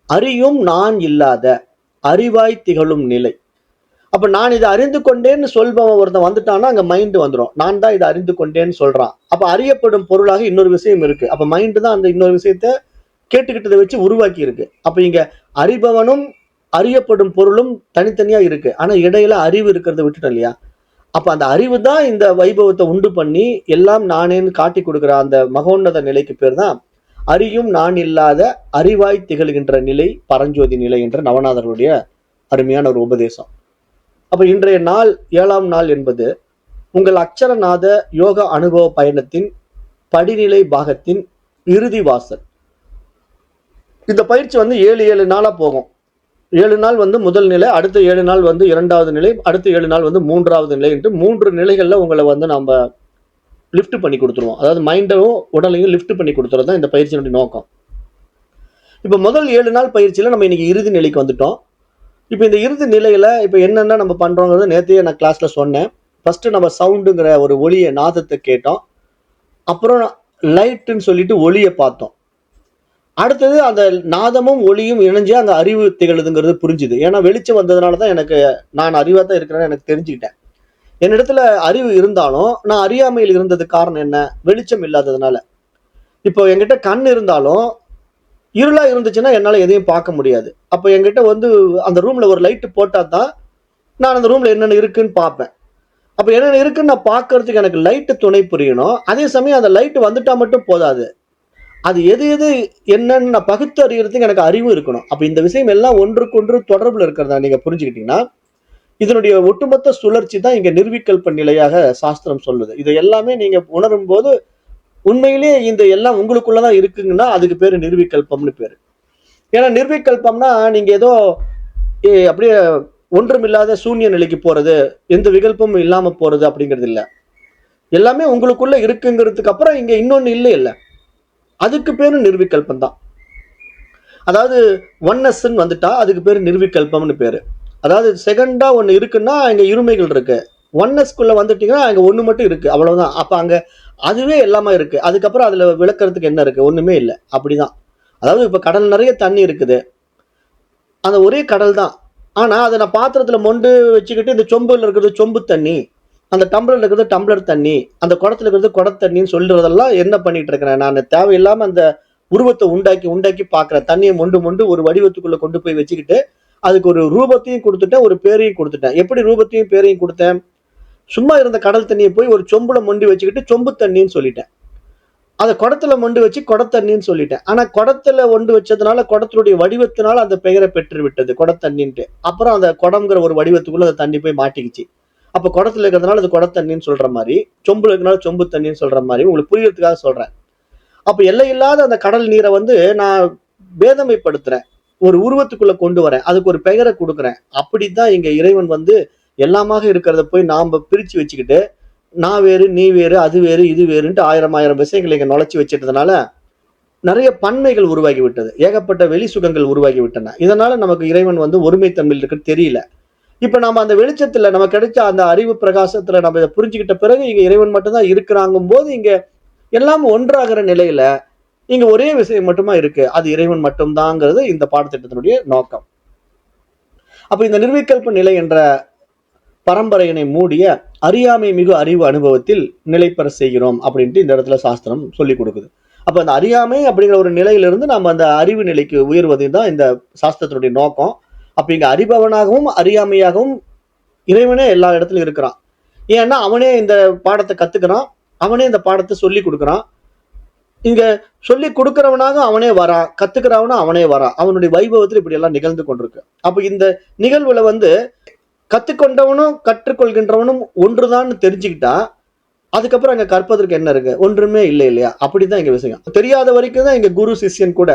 அறியும் நான் இல்லாத அறிவாய் திகழும் நிலை. அப்ப நான் இதை அறிந்து கொண்டேன்னு சொல்பவன் ஒருத்தன் வந்துட்டான்னா அங்க மைண்ட் வந்துடும். நான் தான் இதை அறிந்து கொண்டேன்னு சொல்றான். அப்ப அறியப்படும் பொருளாக இன்னொரு விஷயம் இருக்கு. அப்ப மைண்ட் தான் அந்த இன்னொரு விஷயத்த கேட்டுக்கிட்டதை வச்சு உருவாக்கி இருக்கு. அப்ப இங்க அறிபவனும் அறியப்படும் பொருளும் தனித்தனியா இருக்கு. ஆனா இடையில அறிவு இருக்கிறத விட்டுட்டோம் இல்லையா. அப்ப அந்த அறிவு தான் இந்த வைபவத்தை உண்டு பண்ணி எல்லாம் நானேன்னு காட்டி கொடுக்கிற அந்த மகோன்னத நிலைக்கு பேர் தான் அறியும் நான் இல்லாத அறிவாய் திகழ்கின்ற நிலை பரஞ்சோதி நிலை என்ற நவநாதருடைய அருமையான ஒரு உபதேசம். அப்ப இன்றைய நாள் 7ஆம் நாள் என்பது உங்கள் அக்ஷரநாத யோக அனுபவ பயணத்தின் படிநிலை பாகத்தின் இறுதி வாசல். இந்த பயிற்சி வந்து 7 நாளா போகும். 7 நாள் வந்து முதல் நிலை, அடுத்த 7 நாள் வந்து 2வது நிலை, அடுத்த 7 நாள் வந்து 3வது நிலை என்று 3 நிலைகள்ல உங்களை வந்து நம்ம லிஃப்ட் பண்ணி கொடுத்துருவோம். அதாவது மைண்டையும் உடலையும் லிஃப்ட் பண்ணி கொடுத்துறது தான் இந்த பயிற்சியினுடைய நோக்கம். இப்ப முதல் 7 நாள் பயிற்சியில நம்ம இன்னைக்கு இறுதி நிலைக்கு வந்துட்டோம். இப்ப இந்த இறுதி நிலையில இப்ப என்னென்ன நம்ம பண்றோங்கிறது நேத்தையே நான் கிளாஸ்ல சொன்னேன். ஃபர்ஸ்ட் நம்ம சவுண்டுங்கிற ஒரு ஒளியை நாதத்தை கேட்டோம். அப்புறம் லைட்டுன்னு சொல்லிட்டு ஒளியை பார்த்தோம். அடுத்தது அந்த நாதமும் ஒளியும் இணைஞ்சு அங்க அறிவு திகழுதுங்கிறது புரிஞ்சுது. ஏன்னா வெளிச்சம் வந்ததுனாலதான் எனக்கு நான் அறிவா தான் இருக்கிறேன்னு எனக்கு தெரிஞ்சுக்கிட்டேன். என்னிடத்துல அறிவு இருந்தாலும் நான் அறியாமையில் இருந்தது காரணம் என்ன, வெளிச்சம் இல்லாததுனால. இப்போ என்கிட்ட கண் இருந்தாலும் இருளா இருந்துச்சுன்னா என்னால எதையும் பார்க்க முடியாது. அப்ப என்கிட்ட வந்து அந்த ரூம்ல ஒரு லைட் போட்டா தான் நான் அந்த ரூம்ல என்னென்ன இருக்குன்னு பார்ப்பேன். அப்ப என்னென்ன இருக்குன்னு நான் பார்க்கறதுக்கு எனக்கு லைட்டு துணை புரியணும். அதே சமயம் அந்த லைட் வந்துட்டா மட்டும் போதாது, அது எது எது என்னன்னு நான் பகுத்து அறியறதுக்கு எனக்கு அறிவு இருக்கணும். அப்ப இந்த விஷயம் எல்லாம் ஒன்றுக்கொன்று தொடர்புல இருக்கிறதா நீங்க புரிஞ்சுக்கிட்டீங்கன்னா இதனுடைய ஒட்டுமொத்த சுழற்சி தான் இங்க நிர்விகல்ப நிலையாக சாஸ்திரம் சொல்லுது. இது எல்லாமே நீங்க உணரும் போது உண்மையிலேயே இந்த எல்லாம் உங்களுக்குள்ளதான் இருக்குங்கன்னா அதுக்கு பேரு நிர்விகல்பம்னு பேரு. ஏன்னா நிர்விகல்பம்னா நீங்க ஏதோ அப்படியே ஒன்றுமில்லாத சூன்ய நிலைக்கு போறது, எந்த விகல்பமும் இல்லாம போறது அப்படிங்கிறது இல்ல. எல்லாமே உங்களுக்குள்ள இருக்குங்கிறதுக்கு அப்புறம் இங்க இன்னொன்னு இல்லை இல்ல, அதுக்கு பேரு நிர்விகல்பம் தான். அதாவது ஒன்னஸ்ன்னு வந்துட்டா அதுக்கு பேரு நிர்விகல்பம்னு பேரு. அதாவது செகண்டா ஒண்ணு இருக்குன்னா அங்க இருமைகள் இருக்கு. ஒன்னஸ்குள்ள வந்துட்டீங்கன்னா அங்க ஒண்ணு மட்டும் இருக்கு, அவ்வளவுதான். அப்ப அங்க அதுவே எல்லாமே இருக்கு. அதுக்கப்புறம் அதுல விளக்குறதுக்கு என்ன இருக்கு, ஒண்ணுமே இல்லை. அப்படிதான். அதாவது இப்ப கடல் நிறைய தண்ணி இருக்குது, அந்த ஒரே கடல் தான். ஆனா அதை நான் பாத்திரத்துல மொண்டு வச்சுக்கிட்டு இந்த சொம்புல இருக்கிறது சொம்பு தண்ணி, அந்த டம்ளர்ல இருக்கிறது டம்ளர் தண்ணி, அந்த குடத்துல இருக்கிறது குட தண்ணின்னு சொல்றதெல்லாம் என்ன பண்ணிட்டு இருக்கிறேன் நான், தேவையில்லாம அந்த உருவத்தை உண்டாக்கி உண்டாக்கி பார்க்குறேன். தண்ணியை மொண்டு மொண்டு ஒரு வடிவத்துக்குள்ள கொண்டு போய் வச்சுக்கிட்டு அதுக்கு ஒரு ரூபத்தையும் கொடுத்துட்டேன், ஒரு பேரையும் கொடுத்துட்டேன். எப்படி ரூபத்தையும் பேரையும் கொடுத்தேன்? சும்மா இருந்த கடல் தண்ணியை போய் ஒரு சொம்புல மொண்டி வச்சுக்கிட்டு சொம்பு தண்ணின்னு சொல்லிட்டேன். அதை குடத்துல மொண்டு வச்சு குடத்தண்ணின்னு சொல்லிட்டேன். ஆனா குடத்துல ஒண்டு வச்சதுனால குடத்தினுடைய வடிவத்தினால அந்த பெயரை பெற்று விட்டது குடத்தண்ணின்ட்டு. அப்புறம் அந்த குடம்ங்கிற ஒரு வடிவத்துக்குள்ள அந்த தண்ணி போய் மாட்டிக்கிச்சு. அப்ப குடத்துல இருக்கிறதுனால அது குடத்தண்ணின்னு சொல்ற மாதிரி, சொம்புல இருக்கிறதுனால சொம்பு தண்ணின்னு சொல்ற மாதிரி உங்களுக்கு புரியறதுக்காக சொல்றேன். அப்ப எல்லையில்லாத அந்த கடல் நீரை நான் பேதமைப்படுத்துறேன், ஒரு உருவத்துக்குள்ள கொண்டு வரேன், அதுக்கு ஒரு பெயரை கொடுக்குறேன். அப்படித்தான் இங்க இறைவன் எல்லாமாக இருக்கிறத போய் நாம பிரிச்சு வச்சுக்கிட்டு நான் வேறு நீ வேறு அது வேறு இது வேறுன்ட்டு ஆயிரம் விஷயங்களை இங்க நுழைச்சி வச்சிட்டதுனால நிறைய பன்மைகள் உருவாகி விட்டது, ஏகப்பட்ட வெளி சுகங்கள் உருவாகி விட்டன. இதனால நமக்கு இறைவன் ஒருமைத்தன்மையில் இருக்குன்னு தெரியல. இப்ப நம்ம அந்த வெளிச்சத்துல நமக்கு கிடைச்ச அந்த அறிவு பிரகாசத்துல நம்ம இதை புரிஞ்சுக்கிட்ட பிறகு இங்க இறைவன் மட்டும்தான் இருக்கிறாங்கும் போது இங்க எல்லாம் ஒன்றாகிற நிலையில இங்க ஒரே விஷயம் மட்டுமா இருக்கு, அது இறைவன் மட்டும்தாங்கிறது இந்த பாடத்திட்டத்தினுடைய நோக்கம். அப்ப இந்த நிர்விகல்ப நிலை என்ற பரம்பரையினை மூடிய அறியாமை மிகு அறிவு அனுபவத்தில் நிலை பெற செய்கிறோம் அப்படின்ட்டு இந்த இடத்துல சாஸ்திரம் சொல்லி கொடுக்குது. அப்ப அந்த அறியாமை அப்படிங்கிற ஒரு நிலையிலிருந்து நம்ம அந்த அறிவு நிலைக்கு உயர்வது தான் இந்த சாஸ்திரத்தினுடைய நோக்கம். அப்ப இங்க அறிபவனாகவும் அறியாமையாகவும் இறைவனே எல்லா இடத்துலயும் இருக்கிறான். ஏன்னா அவனே இந்த பாடத்தை கத்துக்கிறான், அவனே இந்த பாடத்தை சொல்லி கொடுக்குறான். இங்க சொல்லி கொடுக்கிறவனாக அவனே வரான், கத்துக்கிறவனா அவனே வரான். அவனுடைய வைபவத்தில் இப்படி எல்லாம் நிகழ்ந்து கொண்டிருக்கு. அப்ப இந்த நிகழ்வுல கத்துக்கொண்டவனும் கற்றுக்கொள்கின்றவனும் ஒன்றுதான் தெரிஞ்சுக்கிட்டா அதுக்கப்புறம் அங்க கற்பதற்கு என்ன இருக்கு? ஒன்றுமே இல்லை இல்லையா? அப்படிதான் இங்க விஷயம். தெரியாத வரைக்கும் தான் இங்க குரு சிஷ்யன் கூட,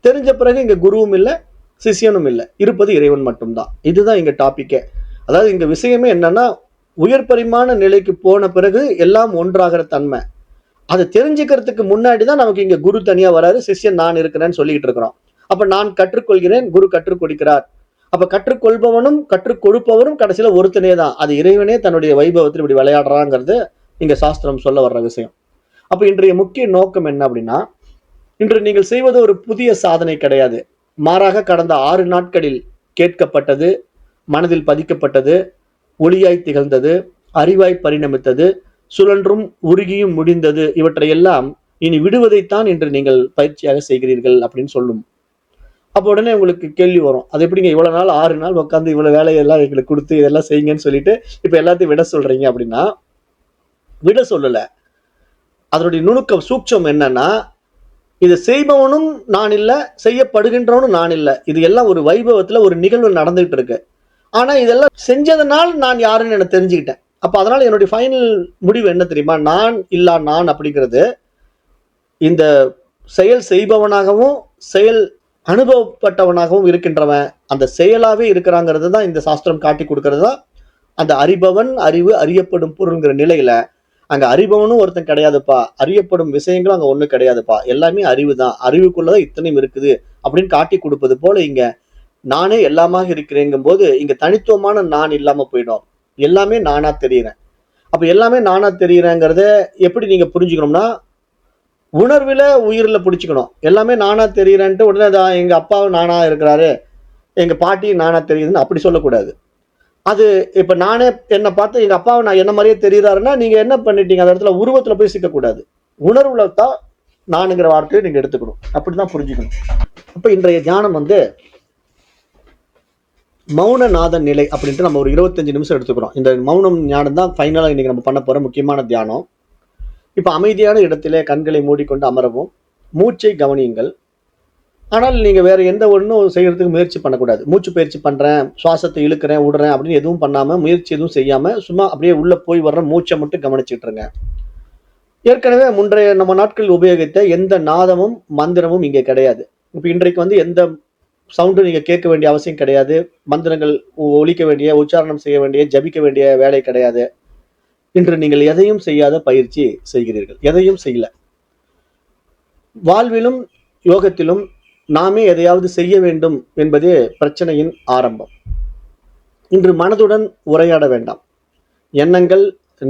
தெரிஞ்ச பிறகு இங்க குருவும் இல்லை சிஷியனும் இல்லை, இருப்பது இறைவன் மட்டும்தான். இதுதான் இங்க டாபிக்கே. அதாவது இங்க விஷயமே என்னன்னா உயர் பரிமாண நிலைக்கு போன பிறகு எல்லாம் ஒன்றாகிற தன்மை. அதை தெரிஞ்சுக்கிறதுக்கு முன்னாடி தான் நமக்கு இங்க குரு தனியா வராரு, சிஷ்யன் நான் இருக்கிறேன்னு சொல்லிக்கிட்டு இருக்கிறோம். அப்ப நான் கற்றுக்கொள்கிறேன், குரு கற்றுக் கொடுக்கிறார். அப்ப கற்றுக்கொள்பவனும் கற்றுக் கொடுப்பவரும் கடைசியில ஒருத்தனே தான். அது இறைவனே தன்னுடைய வைபவத்தில் இப்படி விளையாடுறாங்கிறது இங்க சாஸ்திரம் சொல்ல வர்ற விஷயம். அப்ப இன்றைய முக்கிய நோக்கம் என்ன அப்படின்னா, இன்று நீங்கள் செய்வது ஒரு புதிய சாதனை கிடையாது. மாறாக கடந்த 6 நாட்களில் கேட்கப்பட்டது, மனதில் பதிக்கப்பட்டது, ஒளியாய் திகழ்ந்தது, அறிவாய் பரிணமித்தது, சுழன்றும் உருகியும் முடிந்தது, இவற்றையெல்லாம் இனி விடுவதைத்தான் இன்று நீங்கள் பயிற்சியாக செய்கிறீர்கள் அப்படின்னு சொல்லும். அப்போ உடனே உங்களுக்கு கேள்வி வரும், அது எப்படிங்க இவ்வளவு நாள் 6 நாள் உட்காந்து இவ்வளவு வேலையெல்லாம் எங்களுக்கு கொடுத்து இதெல்லாம் செய்யுங்கன்னு சொல்லிட்டு இப்ப எல்லாத்தையும் விட சொல்றீங்க அப்படின்னா, விட சொல்லல. அதனுடைய நுணுக்கம் சூட்சம் என்னன்னா, இதை செய்பவனும் நான் இல்லை, செய்யப்படுகின்றவனும் நான் இல்லை. இது எல்லாம் ஒரு வைபவத்துல ஒரு நிகழ்வு நடந்துகிட்டு இருக்கு. ஆனா இதெல்லாம் செஞ்சதுனால் நான் யாருன்னு எனக்கு தெரிஞ்சுக்கிட்டேன். அப்ப அதனால என்னுடைய ஃபைனல் முடிவு என்ன தெரியுமா? நான் இல்லா நான் அப்படிங்கிறது இந்த செயல் செய்பவனாகவும் செயல் அனுபவப்பட்டவனாகவும் இருக்கின்றவன் அந்த செயலாவே இருக்கிறாங்கிறது தான் இந்த சாஸ்திரம் காட்டி கொடுக்கறது தான் அந்த அறிபவன் அறிவு அறியப்படும் பொருள்ங்கிற நிலையில அங்க அறிபவனும் ஒருத்தன் கிடையாதுப்பா, அறியப்படும் விஷயங்களும் அங்க ஒண்ணும் கிடையாதுப்பா, எல்லாமே அறிவு தான், அறிவுக்குள்ளதான் இத்தனையும் இருக்குது அப்படின்னு காட்டி கொடுப்பது போல இங்க நானே எல்லாமாக இருக்கிறேங்கும் போது இங்க தனித்துவமான நான் இல்லாம போயிடும், எல்லாமே நானா தெரியுறேன். அப்ப எல்லாமே நானா தெரியுறேங்கிறத எப்படி நீங்க புரிஞ்சுக்கணும்னா, உணர்வுல உயிரில பிடிச்சுக்கணும். எல்லாமே நானா தெரியுறேன்ட்டு உடனே எங்க அப்பாவும் நானா இருக்கிறாரு, எங்க பாட்டியும் நானா தெரியுதுன்னு அப்படி சொல்லக்கூடாது. அது இப்ப நானே என்னை பார்த்து எங்க அப்பாவை நான் என்ன மாதிரியே தெரியுறாருன்னா நீங்க என்ன பண்ணிட்டீங்க, அந்த இடத்துல உருவத்துல போய் சிக்கக்கூடாது, உணர்வுல தான் நானுங்கிற வார்த்தையை நீங்க எடுத்துக்கணும். அப்படிதான் புரிஞ்சுக்கணும். அப்ப இன்றைய தியானம் மௌனநாத நிலை அப்படின்ட்டு நம்ம ஒரு 25 நிமிஷம் எடுத்துக்கிறோம். இந்த மௌனம் ஞானம் தான் ஃபைனலா இன்னைக்கு நம்ம பண்ண போற முக்கியமான தியானம். இப்ப அமைதியான இடத்திலே கண்களை மூடிக்கொண்டு அமரவும், மூச்சை கவனியுங்கள். ஆனால் நீங்க வேற எந்த ஒன்றும் செய்யறதுக்கு முயற்சி பண்ணக்கூடாது. மூச்சு பயிற்சி பண்றேன், சுவாசத்தை இழுக்கிறேன் விடுறேன் அப்படின்னு எதுவும் பண்ணாம, முயற்சி எதுவும் செய்யாம சும்மா அப்படியே உள்ள போய் வர்ற மூச்சை மட்டும் கவனிச்சுட்டுருங்க. ஏற்கனவே முன்றைய நம்ம நாட்களில் உபயோகித்த எந்த நாதமும் மந்திரமும் இங்கே கிடையாது. இப்ப இன்றைக்கு எந்த சவுண்டும் நீங்க கேட்க வேண்டிய அவசியம் கிடையாது, மந்திரங்கள் ஒலிக்க வேண்டிய, உச்சாரணம் செய்ய வேண்டிய, ஜபிக்க வேண்டிய வேலை கிடையாது. இன்று நீங்கள் எதையும் செய்யாத பயிற்சி செய்கிறீர்கள், எதையும் செய்யல. வாழ்விலும் யோகத்திலும் நாமே எதையாவது செய்ய வேண்டும் என்பதே பிரச்சனையின் ஆரம்பம். இன்று மனதுடன் உரையாட வேண்டாம். எண்ணங்கள்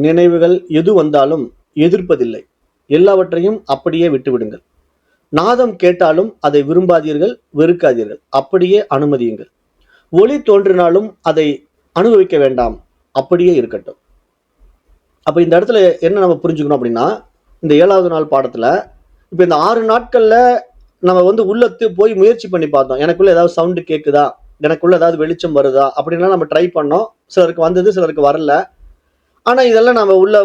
நினைவுகள் எது வந்தாலும் எதிர்ப்பதில்லை, எல்லாவற்றையும் அப்படியே விட்டுவிடுங்கள். நாதம் கேட்டாலும் அதை விரும்பாதீர்கள், வெறுக்காதீர்கள், அப்படியே அனுமதியுங்கள். ஒளி தோன்றினாலும் அதை அனுபவிக்க வேண்டாம், அப்படியே இருக்கட்டும். அப்ப இந்த இடத்துல என்ன நம்ம புரிஞ்சுக்கணும் அப்படின்னா, இந்த 7வது நாள் பாடத்துல இப்ப இந்த 6 நாட்கள்ல நம்ம வந்து உள்ளத்து போய் முயற்சி பண்ணி பார்த்தோம். எனக்குள்ள ஏதாவது சவுண்டு கேட்குதா, எனக்குள்ள ஏதாவது வெளிச்சம் வருதா அப்படின்லாம் நம்ம ட்ரை பண்ணோம். சிலருக்கு வந்தது, சிலருக்கு வரல. ஆனா இதெல்லாம் நம்ம உள்ள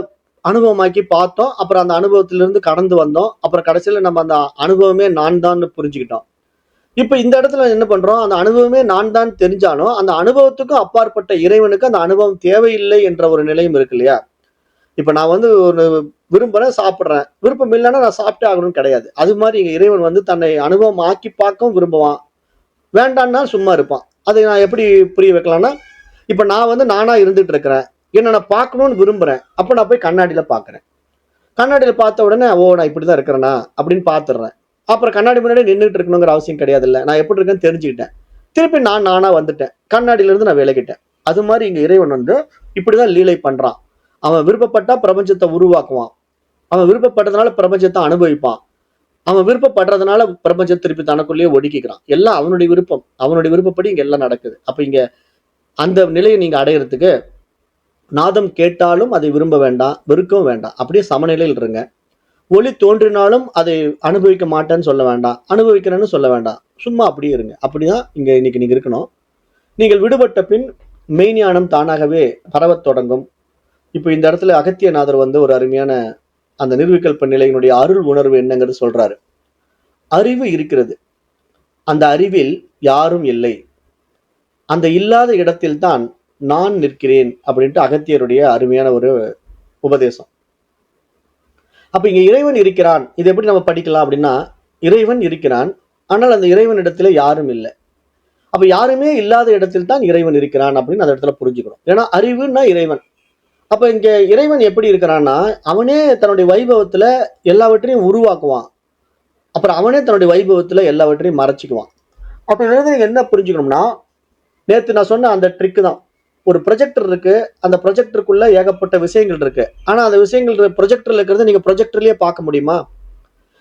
அனுபவமாக்கி பார்த்தோம். அப்புறம் அந்த அனுபவத்திலிருந்து கடந்து வந்தோம். அப்புறம் கடைசியில நம்ம அந்த அனுபவமே நான் தான்னு புரிஞ்சுக்கிட்டோம். இப்ப இந்த இடத்துல என்ன பண்றோம், அந்த அனுபவமே நான் தான் தெரிஞ்சாலும் அந்த அனுபவத்துக்கும் அப்பாற்பட்ட இறைவனுக்கு அந்த அனுபவம் தேவையில்லை என்ற ஒரு நிலையும் இருக்கு இல்லையா? இப்ப நான் வந்து ஒரு விரும்புறேன், சாப்பிடுறேன். விருப்பம் இல்லைன்னா நான் சாப்பிட்டே ஆகணும்னு கிடையாது. அது மாதிரி இங்க இறைவன் வந்து தன்னை அனுபவம் ஆக்கி பார்க்கவும் விரும்புவான். வேண்டான்னா சும்மா இருப்பான். அதை நான் எப்படி புரிய வைக்கலாம்னா, இப்ப நான் வந்து நானா இருந்துட்டு இருக்கிறேன். என்ன நான் பார்க்கணும்னு விரும்புறேன். அப்ப நான் போய் கண்ணாடியில பார்க்கிறேன். கண்ணாடியில பார்த்த உடனே, ஓ! நான் இப்படிதான் இருக்கிறேனா அப்படின்னு பார்த்துடுறேன். அப்புறம் கண்ணாடி முன்னாடி நின்னுட்டு இருக்கணுங்கிற அவசியம் கிடையாதுல்ல. நான் எப்படி இருக்கேன்னு தெரிஞ்சுக்கிட்டேன். திருப்பி நான் நானா வந்துட்டேன். கண்ணாடியில இருந்து நான் விலகிட்டேன். அது மாதிரி இங்க இறைவன் வந்து இப்படிதான் லீலை பண்றான். அவன் விருப்பப்பட்டா பிரபஞ்சத்தை உருவாக்குவான். அவன் விருப்பப்பட்டதுனால பிரபஞ்சத்தை அனுபவிப்பான். அவன் விருப்பப்படுறதுனால பிரபஞ்சத்தை திருப்பி தனக்குள்ளேயே ஒடுக்கிக்கிறான். எல்லாம் அவனுடைய விருப்பம். அவனுடைய விருப்பப்படி இங்க எல்லாம் நடக்குது. அப்ப இங்க அந்த நிலையை நீங்க அடையறதுக்கு நாதம் கேட்டாலும் அதை விரும்ப வேண்டாம், வெறுக்கவும் வேண்டாம். அப்படியே சமநிலையில் இருங்க. ஒளி தோன்றினாலும் அதை அனுபவிக்க மாட்டேன்னு சொல்ல வேண்டாம், அனுபவிக்கிறேன்னு சொல்ல வேண்டாம். சும்மா அப்படியே இருங்க. அப்படிதான் இங்க இன்னைக்கு நீங்க இருக்கணும். நீங்கள் விடுபட்ட பின் மெய்ஞானம் தானாகவே பரவத் தொடங்கும். இப்போ இந்த இடத்துல அகத்தியநாதர் வந்து ஒரு அருமையான அந்த நிர்விகல்ப நிலையினுடைய அருள் உணர்வு என்னங்கிறது சொல்றாரு. அறிவு இருக்கிறது, அந்த அறிவில் யாரும் இல்லை, அந்த இல்லாத இடத்தில் தான் நான் நிற்கிறேன் அப்படின்ட்டு அகத்தியருடைய அருமையான ஒரு உபதேசம். அப்ப இங்க இறைவன் இருக்கிறான். இது எப்படி நம்ம படிக்கலாம் அப்படின்னா, இறைவன் இருக்கிறான், ஆனால் அந்த இறைவன் இடத்துல யாரும் இல்லை. அப்ப யாருமே இல்லாத இடத்தில் தான் இறைவன் இருக்கிறான் அப்படின்னு அந்த இடத்துல புரிஞ்சுக்கணும். ஏன்னா அறிவுன்னா இறைவன். அப்ப இங்க இறைவன் எப்படி இருக்கிறான்னா, அவனே தன்னுடைய வைபவத்துல எல்லாவற்றையும் உருவாக்குவான். அப்புறம் அவனே தன்னுடைய வைபவத்துல எல்லாவற்றையும் மறைச்சிக்குவான். அப்ப இதுல நீங்க என்ன புரிஞ்சுக்கணும்னா, நேத்து நான் சொன்ன அந்த ட்ரிக் தான். ஒரு ப்ரொஜெக்டர் இருக்கு, அந்த ப்ரொஜெக்டருக்குள்ள ஏகப்பட்ட விஷயங்கள் இருக்கு. ஆனா அந்த விஷயங்கள் ப்ரொஜெக்டர்ல இருக்கிறத நீங்க ப்ரொஜெக்டர்லயே பார்க்க முடியுமா?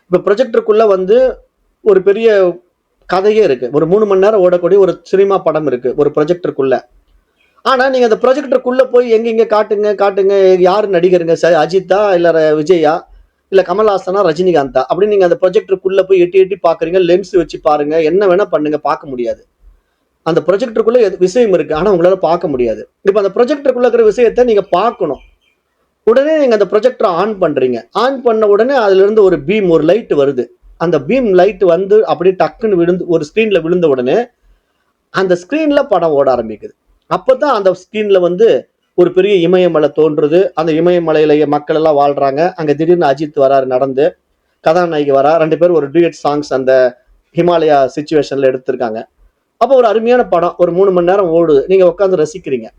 இப்ப ப்ரொஜெக்டருக்குள்ள வந்து ஒரு பெரிய கதையே இருக்கு. ஒரு 3 மணி நேரம் ஓடக்கூடிய ஒரு சினிமா படம் இருக்கு ஒரு ப்ரொஜெக்டருக்குள்ள. ஆனா நீங்க அந்த ப்ரொஜெக்டருக்குள்ள போய் எங்க காட்டுங்க காட்டுங்க, யாரு நடிகருங்க, அஜித்தா இல்ல விஜயா இல்ல கமல்ஹாசனா ரஜினிகாந்தா அப்படின்னு நீங்க அந்த ப்ரொஜெக்டருக்குள்ள போய் எட்டி எட்டி பாக்குறீங்க. லென்ஸ் வச்சு பாருங்க, என்ன வேணா பண்ணுங்க, பார்க்க முடியாது. அந்த ப்ரொஜெக்டருக்குள்ள விஷயம் இருக்கு, ஆனா உங்களால பார்க்க முடியாது. இப்ப அந்த ப்ரொஜெக்டருக்குள்ள இருக்கிற விஷயத்த நீங்க பார்க்கணும். உடனே நீங்க அந்த ப்ரொஜெக்டரை ஆன் பண்றீங்க. ஆன் பண்ண உடனே அதுல இருந்து ஒரு பீம், ஒரு லைட் வருது. அந்த பீம் லைட் வந்து அப்படியே டக்குன்னு விழுந்து ஒரு ஸ்கிரீன்ல விழுந்த உடனே அந்த ஸ்கிரீன்ல படம் ஓட ஆரம்பிக்குது. அப்பதான் அந்த ஸ்கிரீன்ல வந்து ஒரு பெரிய இமயமலை தோன்றுது. அந்த இமயமலையில மக்கள் எல்லாம் வாழ்றாங்க. அங்க திடீர்னு அஜித் வராரு நடந்து, கதாநாயகி வரா, 2 பேரும் ஒரு டூயட் சாங்ஸ் அந்த ஹிமாலயா சிச்சுவேஷன்ல எடுத்திருக்காங்க. அப்போ ஒரு அருமையான படம், ஒரு 3 மணி நேரம் ஓடுது, நீங்க உட்காந்து ரசிக்கிறீங்க.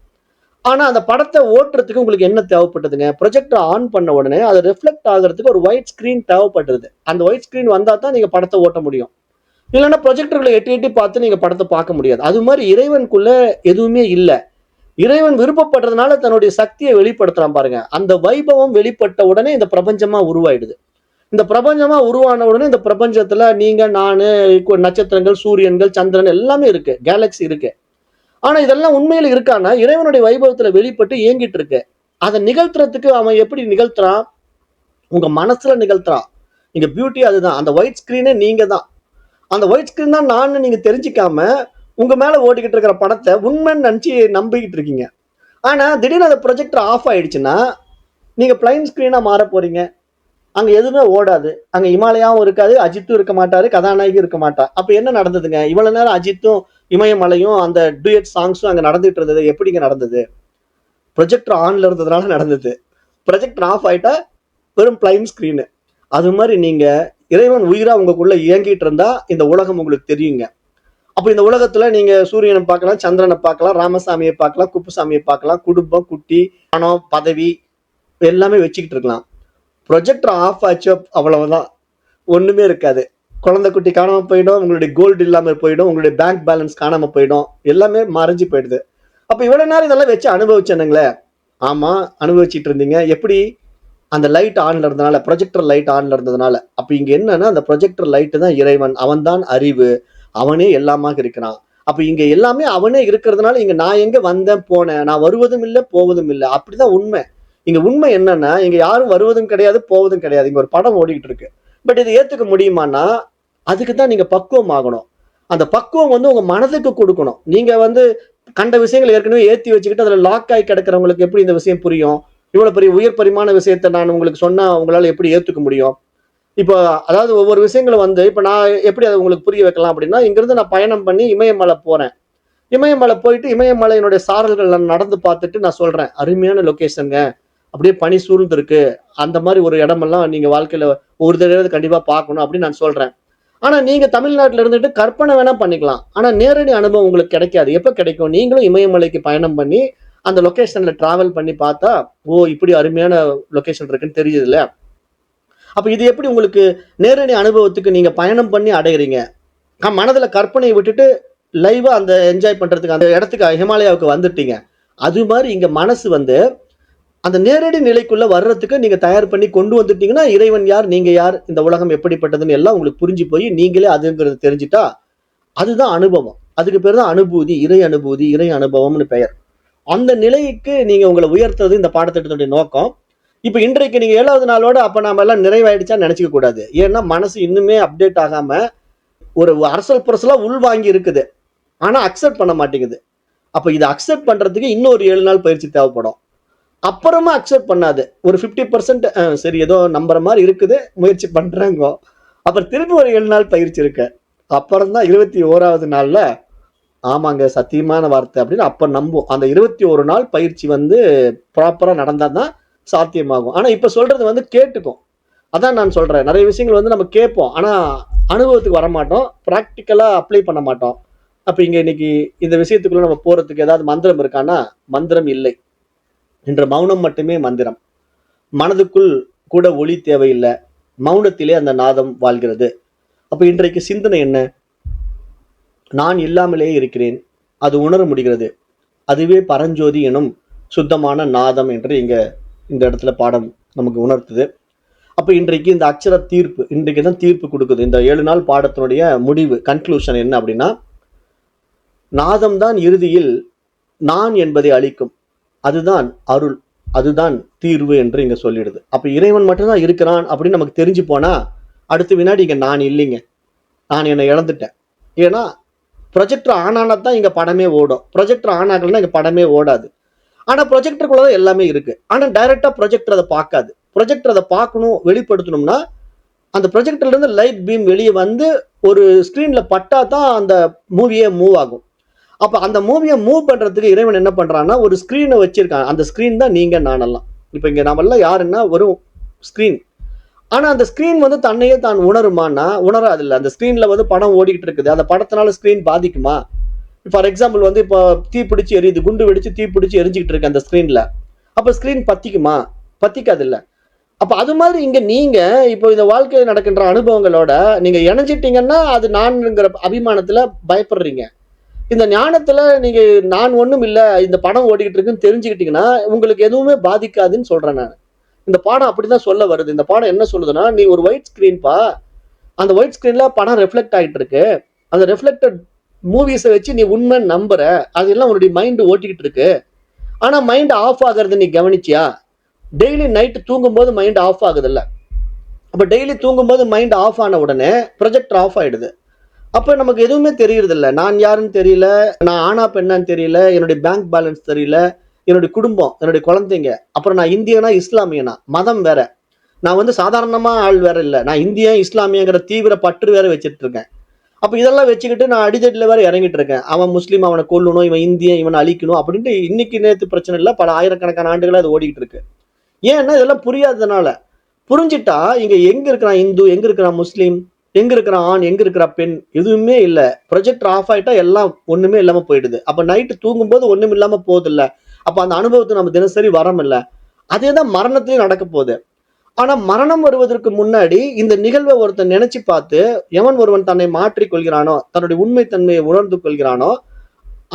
ஆனா அந்த படத்தை ஓட்டுறதுக்கு உங்களுக்கு என்ன தேவைப்பட்டதுங்க? ப்ரொஜெக்டர் ஆன் பண்ண உடனே அது ரிஃப்ளெக்ட் ஆகிறதுக்கு ஒரு ஒயிட் ஸ்கிரீன் தேவைப்பட்டது. அந்த ஒயிட் ஸ்கிரீன் வந்தா தான் நீங்க படத்தை ஓட்ட முடியும். இல்லைன்னா ப்ரொஜெக்டர்களை எட்டி எட்டி பார்த்து நீங்க படத்தை பார்க்க முடியாது. அது மாதிரி இறைவனுக்குள்ள எதுவுமே இல்லை. இறைவன் விருப்பப்படுறதுனால தன்னுடைய சக்தியை வெளிப்படுத்துறான் பாருங்க. அந்த வைபவம் வெளிப்பட்ட உடனே இந்த பிரபஞ்சமா உருவாயிடுது. இந்த பிரபஞ்சமா உருவான உடனே இந்த பிரபஞ்சத்துல நீங்க, நானு, நட்சத்திரங்கள், சூரியன்கள், சந்திரன் எல்லாமே இருக்கு, கேலக்சி இருக்கு. ஆனா இதெல்லாம் உண்மையில இருக்கான்னா இறைவனுடைய வைபவத்துல வெளிப்பட்டு இயங்கிட்டு இருக்கு. அதை நிகழ்த்துறதுக்கு அவன் எப்படி நிகழ்த்துறான்? உங்க மனசுல நிகழ்த்துறான். இங்க பியூட்டி அதுதான். அந்த ஒயிட் ஸ்கிரீனே நீங்க தான். அந்த ஒயிட் ஸ்கிரீன் தான் நான் நீங்க தெரிஞ்சுக்காம உங்க மேல ஓடிக்கிட்டு இருக்கிற படத்தை உண்மைன்னு நினைச்சு நம்பிக்கிட்டு இருக்கீங்க. ஆனா திடீர்னு அந்த ப்ரொஜெக்டர் ஆஃப் ஆயிடுச்சுன்னா நீங்க பிளைன் ஸ்கிரீனா மாற போறீங்க. அங்க எதுவுமே ஓடாது. அங்க இமாலயாவும் இருக்காது, அஜித்தும் இருக்க மாட்டாரு, கதாநாயகி இருக்க மாட்டா. அப்ப என்ன நடந்ததுங்க? இவ்வளவு நேரம் அஜித்தும் இமயமலையும் அந்த டூயட் சாங்ஸும் அங்க நடந்துட்டு இருந்தது எப்படிங்க நடந்தது? ப்ரொஜெக்டர் ஆன்ல இருந்ததுனால நடந்தது. ப்ரொஜெக்டர் ஆஃப் ஆயிட்டா வெறும் பிளைன் ஸ்கிரீனு. அது மாதிரி நீங்க இறைவன் உயிரா உங்களுக்குள்ள இயங்கிட்டு இருந்தா இந்த உலகம் உங்களுக்கு தெரியுங்க. அப்ப இந்த உலகத்துல நீங்க சூரியனை பார்க்கலாம், சந்திரனை பார்க்கலாம், ராமசாமியை பார்க்கலாம், குப்புசாமியை பார்க்கலாம், குடும்பம், குட்டி, பணம், பதவி எல்லாமே வச்சுக்கிட்டு இருக்கலாம். ப்ரொஜெக்டர் ஆஃப் ஆச்சு, அவ்வளவுதான். ஒண்ணுமே இருக்காது. குழந்தை குட்டி காணாம போயிடும், உங்களுடைய கோல்டு இல்லாம போயிடும், உங்களுடைய பேங்க் பேலன்ஸ் காணாம போயிடும், எல்லாமே மறைஞ்சு போயிடுது. அப்ப இவ்வளவு நேரம் இதெல்லாம் வச்சு அனுபவிச்சேனுங்களே. ஆமா, அனுபவிச்சுட்டு இருந்தீங்க. எப்படி? அந்த லைட் ஆன்ல இருந்ததுனால, ப்ரொஜெக்டர் லைட் ஆன்ல இருந்ததுனால. அப்ப இங்க என்னன்னா அந்த ப்ரொஜெக்டர் லைட் தான் இறைவன். அவன் தான் அறிவு. அவனே எல்லாமாக இருக்கிறான். அப்ப இங்க எல்லாமே அவனே இருக்கிறதுனால இங்க நான் எங்க வந்தேன் போனேன், நான் வருவதும் இல்லை போவதும் இல்லை. அப்படிதான் உண்மை. இங்க உண்மை என்னன்னா இங்க யாரும் வருவதும் கிடையாது போவதும் கிடையாது. இங்க ஒரு படம் ஓடிக்கிட்டு இருக்கு. பட் இதை ஏத்துக்க முடியுமான்னா அதுக்கு தான் நீங்க பக்குவம் ஆகணும். அந்த பக்குவம் வந்து உங்க மனதுக்கு கொடுக்கணும். நீங்க வந்து கண்ட விஷயங்களை ஏற்கனவே ஏத்தி வச்சுக்கிட்டு அதுல லாக் ஆகி கிடக்கிறவங்களுக்கு எப்படி இந்த விஷயம் புரியும்? இவ்வளவு பெரிய உயர் பரிமாண விஷயத்த நான் உங்களுக்கு சொன்னா உங்களால எப்படி ஏத்துக்க முடியும்? இப்போ அதாவது ஒவ்வொரு விஷயங்களும் வந்து இப்ப நான் எப்படி அதை உங்களுக்கு புரிய வைக்கலாம் அப்படின்னா, இங்கிருந்து நான் பயணம் பண்ணி இமயமலை போறேன். இமயமலை போயிட்டு இமயமலையினுடைய சாரல்கள் நான் நடந்து பார்த்துட்டு நான் சொல்றேன், அருமையான லொகேஷனுங்க. அப்படியே பனி சூழ்ந்து இருக்கு. அந்த மாதிரி ஒரு இடமெல்லாம் நீங்க வாழ்க்கையில ஒரு தடவை கண்டிப்பா பார்க்கணும் அப்படின்னு நான் சொல்றேன். ஆனா நீங்க தமிழ்நாட்டுல இருந்துட்டு கற்பனை வேணா பண்ணிக்கலாம். ஆனா நேரடி அனுபவம் உங்களுக்கு கிடைக்காது. எப்ப கிடைக்கும்? நீங்களும் இமயமலைக்கு பயணம் பண்ணி அந்த லொகேஷன்ல டிராவல் பண்ணி பார்த்தா, ஓ இப்படி அருமையான லொகேஷன் இருக்குன்னு தெரியுதுல்ல. அப்ப இது எப்படி உங்களுக்கு நேரடி அனுபவத்துக்கு நீங்க பயணம் பண்ணி அடையறீங்க? மனதுல கற்பனையை விட்டுட்டு லைவா அந்த என்ஜாய் பண்றதுக்கு அந்த இடத்துக்கு ஹிமாலயாவுக்கு வந்துட்டீங்க. அது மாதிரி இங்க மனசு வந்து அந்த நேரடி நிலைக்குள்ள வர்றதுக்கு நீங்க தயார் பண்ணி கொண்டு வந்துட்டீங்கன்னா, இறைவன் யார்? நீங்க யார்? இந்த உலகம் எப்படிப்பட்டதுன்னு எல்லாம் உங்களுக்கு புரிஞ்சு போய் நீங்களே அதுங்கிறது தெரிஞ்சுட்டா, அதுதான் அனுபவம். அதுக்கு பேர் தான் அனுபூதி, இறை அனுபவம்னு பெயர். அந்த நிலைக்கு நீங்க உங்கள உயர்த்துறது இந்த பாடத்திட்டத்துடைய நோக்கம். இப்ப இன்றைக்கு நீங்க 7வது நாளோட அப்ப நாம எல்லாம் நிறைவாயிடுச்சான்னு நினைச்சுக்க கூடாது. ஏன்னா மனசு இன்னுமே அப்டேட் ஆகாம ஒரு அரசல் புரசலா உள்வாங்கி இருக்குது. ஆனா அக்செப்ட் பண்ண மாட்டேங்குது. அப்ப இத அக்செப்ட் பண்றதுக்கு இன்னொரு 7 நாள் பயிற்சி தேவைப்படும். அப்புறமா அக்செப்ட் பண்ணாது. ஒரு 50% சரி ஏதோ நம்புற மாதிரி இருக்குது, முயற்சி பண்றேங்கோ. அப்புறம் திருப்பி ஒரு 7 நாள் பயிற்சி இருக்கு. அப்புறம் தான் 21வது நாள்ல ஆமாங்க சத்தியமான வார்த்தை அப்படின்னு அப்ப நம்பும். அந்த 21 நாள் பயிற்சி வந்து ப்ராப்பரா நடந்தா தான் சாத்தியமாகும். ஆனா இப்ப சொல்றது வந்து கேட்டுக்கும். அதான் நான் சொல்றேன். நிறைய விஷயங்கள் வந்து நம்ம கேட்போம். ஆனா அனுபவத்துக்கு வரமாட்டோம். பிராக்டிக்கலா அப்ளை பண்ண மாட்டோம். அப்ப இங்க இன்னைக்கு இந்த விஷயத்துக்குள்ள நம்ம போறதுக்கு ஏதாவது மந்திரம் இருக்கான்னா, மந்திரம் இல்லை. என்ற மௌனம் மட்டுமே மந்திரம். மனதுக்குள் கூட ஒளி தேவையில்லை. மௌனத்திலே அந்த நாதம் வாழ்கிறது. அப்ப இன்றைக்கு சிந்தனை என்ன? நான் இல்லாமலே இருக்கிறேன். அது உணர முடிகிறது. அதுவே பரஞ்சோதி எனும் சுத்தமான நாதம் என்று இங்க இந்த இடத்துல பாடம் நமக்கு உணர்த்துது. அப்ப இன்றைக்கு இந்த அக்ஷர தீர்ப்பு இன்றைக்கு தான் தீர்ப்பு கொடுக்குது. இந்த 7 நாள் பாடத்தினுடைய முடிவு கன்க்ளூஷன் என்ன அப்படின்னா, நாதம் தான் இறுதியில் நான் என்பதை அளிக்கும். அதுதான் அருள், அதுதான் தீர்வு என்று இங்க சொல்லிடுது. அப்ப இறைவன் மட்டும்தான் இருக்கிறான் அப்படின்னு நமக்கு தெரிஞ்சு போனா அடுத்த வினாடி இங்க நான் இல்லைங்க, நான் என்னை இழந்துட்டேன். ஏன்னா ப்ரொஜெக்டர் ஆன் ஆனா தான் இங்க படமே ஓடும். ப்ரொஜெக்டர் ஆன் ஆகலைன்னா இங்க படமே ஓடாது. ஆனா ப்ரொஜெக்டருக்குள்ளதான் எல்லாமே இருக்கு. ஆனா டைரக்டா ப்ரொஜெக்டர் அதை பார்க்காது. ப்ரொஜெக்டர் அதை பார்க்கணும், வெளிப்படுத்தணும்னா அந்த ப்ரொஜெக்டர்ல இருந்து லைட் பீம் வெளியே வந்து ஒரு ஸ்கிரீன்ல பட்டா தான் அந்த மூவியே மூவ் ஆகும். அப்ப அந்த மூவியை மூவ் பண்றதுக்கு இறைவன் என்ன பண்றான்னா ஒரு ஸ்கிரீனை வச்சிருக்கான். அந்த ஸ்கிரீன் தான் நீங்க நானெல்லாம். இப்ப இங்க நாமெல்லாம் யாருன்னா ஒரு ஸ்கிரீன். ஆனா அந்த ஸ்கிரீன் வந்து தன்னையே தான் உணருமான்னா உணராது. இல்ல அந்த ஸ்கிரீன்ல வந்து படம் ஓடிக்கிட்டு இருக்குது. அந்த படத்தினால ஸ்கிரீன் பாதிக்குமா? ஃபார் எக்ஸாம்பிள் வந்து இப்போ தீ பிடிச்சி எரியுது, குண்டு வெடிச்சு தீ பிடிச்சி எரிஞ்சுக்கிட்டு இருக்கு அந்த ஸ்கிரீன்ல. அப்ப ஸ்கிரீன் பத்திக்குமா? பத்திக்காது இல்ல. அப்ப அது மாதிரி இங்க நீங்க இப்போ இந்த வாழ்க்கையில் நடக்கின்ற அனுபவங்களோட நீங்க இணைஞ்சிட்டீங்கன்னா அது நான்ங்கிற அபிமானத்துல பயப்படுறீங்க. இந்த ஞானத்துல நீங்க நான் ஒண்ணும் இல்ல, இந்த படம் ஓடிக்கிட்டு இருக்குன்னு தெரிஞ்சுக்கிட்டீங்கன்னா உங்களுக்கு எதுவுமே பாதிக்காதுன்னு சொல்றேன் நான். இந்த பாடம் அப்படிதான் சொல்ல வருது. இந்த பாடம் என்ன சொல்லுதுன்னா, நீ ஒரு ஒயிட் ஸ்கிரீன்பா, அந்த ஒயிட் ஸ்கிரீன்ல படம் ரெஃப்ளெக்ட் ஆகிட்டு இருக்கு. அந்த ரெஃப்ளெக்டட் மூவிஸை வச்சு நீ உண்மை நம்புற, அதெல்லாம் உன்னுடைய மைண்ட் ஓட்டிக்கிட்டு இருக்கு. ஆனா மைண்ட் ஆஃப் ஆகுறது நீ கவனிச்சியா? டெய்லி நைட்டு தூங்கும்போது மைண்ட் ஆஃப் ஆகுது இல்ல. அப்ப டெய்லி தூங்கும்போது மைண்ட் ஆஃப் ஆன உடனே ப்ரொஜெக்டர் ஆஃப் ஆயிடுது. அப்ப நமக்கு எதுவுமே தெரியறது இல்ல. நான் யாருன்னு தெரியல, நான் ஆனா பெண்ணான்னு தெரியல, என்னுடைய பேங்க் பேலன்ஸ் தெரியல, என்னுடைய குடும்பம், என்னுடைய குழந்தைங்க, அப்புறம் நான் இந்தியனா இஸ்லாமியனா, மதம் வேற. நான் வந்து சாதாரணமா ஆள் வேற இல்ல, நான் இந்தியன் இஸ்லாமியங்கிற தீவிர பற்று வேற வச்சிட்டு இருக்கேன். அப்ப இதெல்லாம் வச்சுக்கிட்டு நான் அடிதட்டில வேற இறங்கிட்டு இருக்கேன். அவன் முஸ்லீம், அவனை கொல்லணும், இவன் இந்தியன், இவனை அழிக்கணும் அப்படின்ட்டு இன்னைக்கு நேத்து பிரச்சனை இல்ல, பல ஆயிரக்கணக்கான ஆண்டுகளா அது ஓடிக்கிட்டு இருக்கு. ஏன்னா இதெல்லாம் புரியாததுனால. புரிஞ்சுட்டா இங்க எங்க இருக்கிறான் இந்து, எங்க இருக்கிறான் முஸ்லீம், எங்க இருக்கிறான் ஆண், எங்க இருக்கிற பெண், எதுவுமே இல்ல. ப்ரொஜெக்டர் ஆஃப் ஆயிட்டா எல்லாம் ஒண்ணுமே இல்லாம போயிடுது. அப்ப நைட்டு தூங்கும் போது ஒண்ணும் இல்லாம போகுது இல்ல. அப்ப அந்த அனுபவத்தை நம்ம தினசரி வரம் இல்ல. அதேதான் மரணத்திலையும் நடக்க போகுது. ஆனா மரணம் வருவதற்கு முன்னாடி இந்த நிகழ்வை ஒருத்தன் நினைச்சு பார்த்து எவன் ஒருவன் தன்னை மாற்றிக் கொள்கிறானோ, தன்னுடைய உண்மை தன்மையை உணர்ந்து கொள்கிறானோ,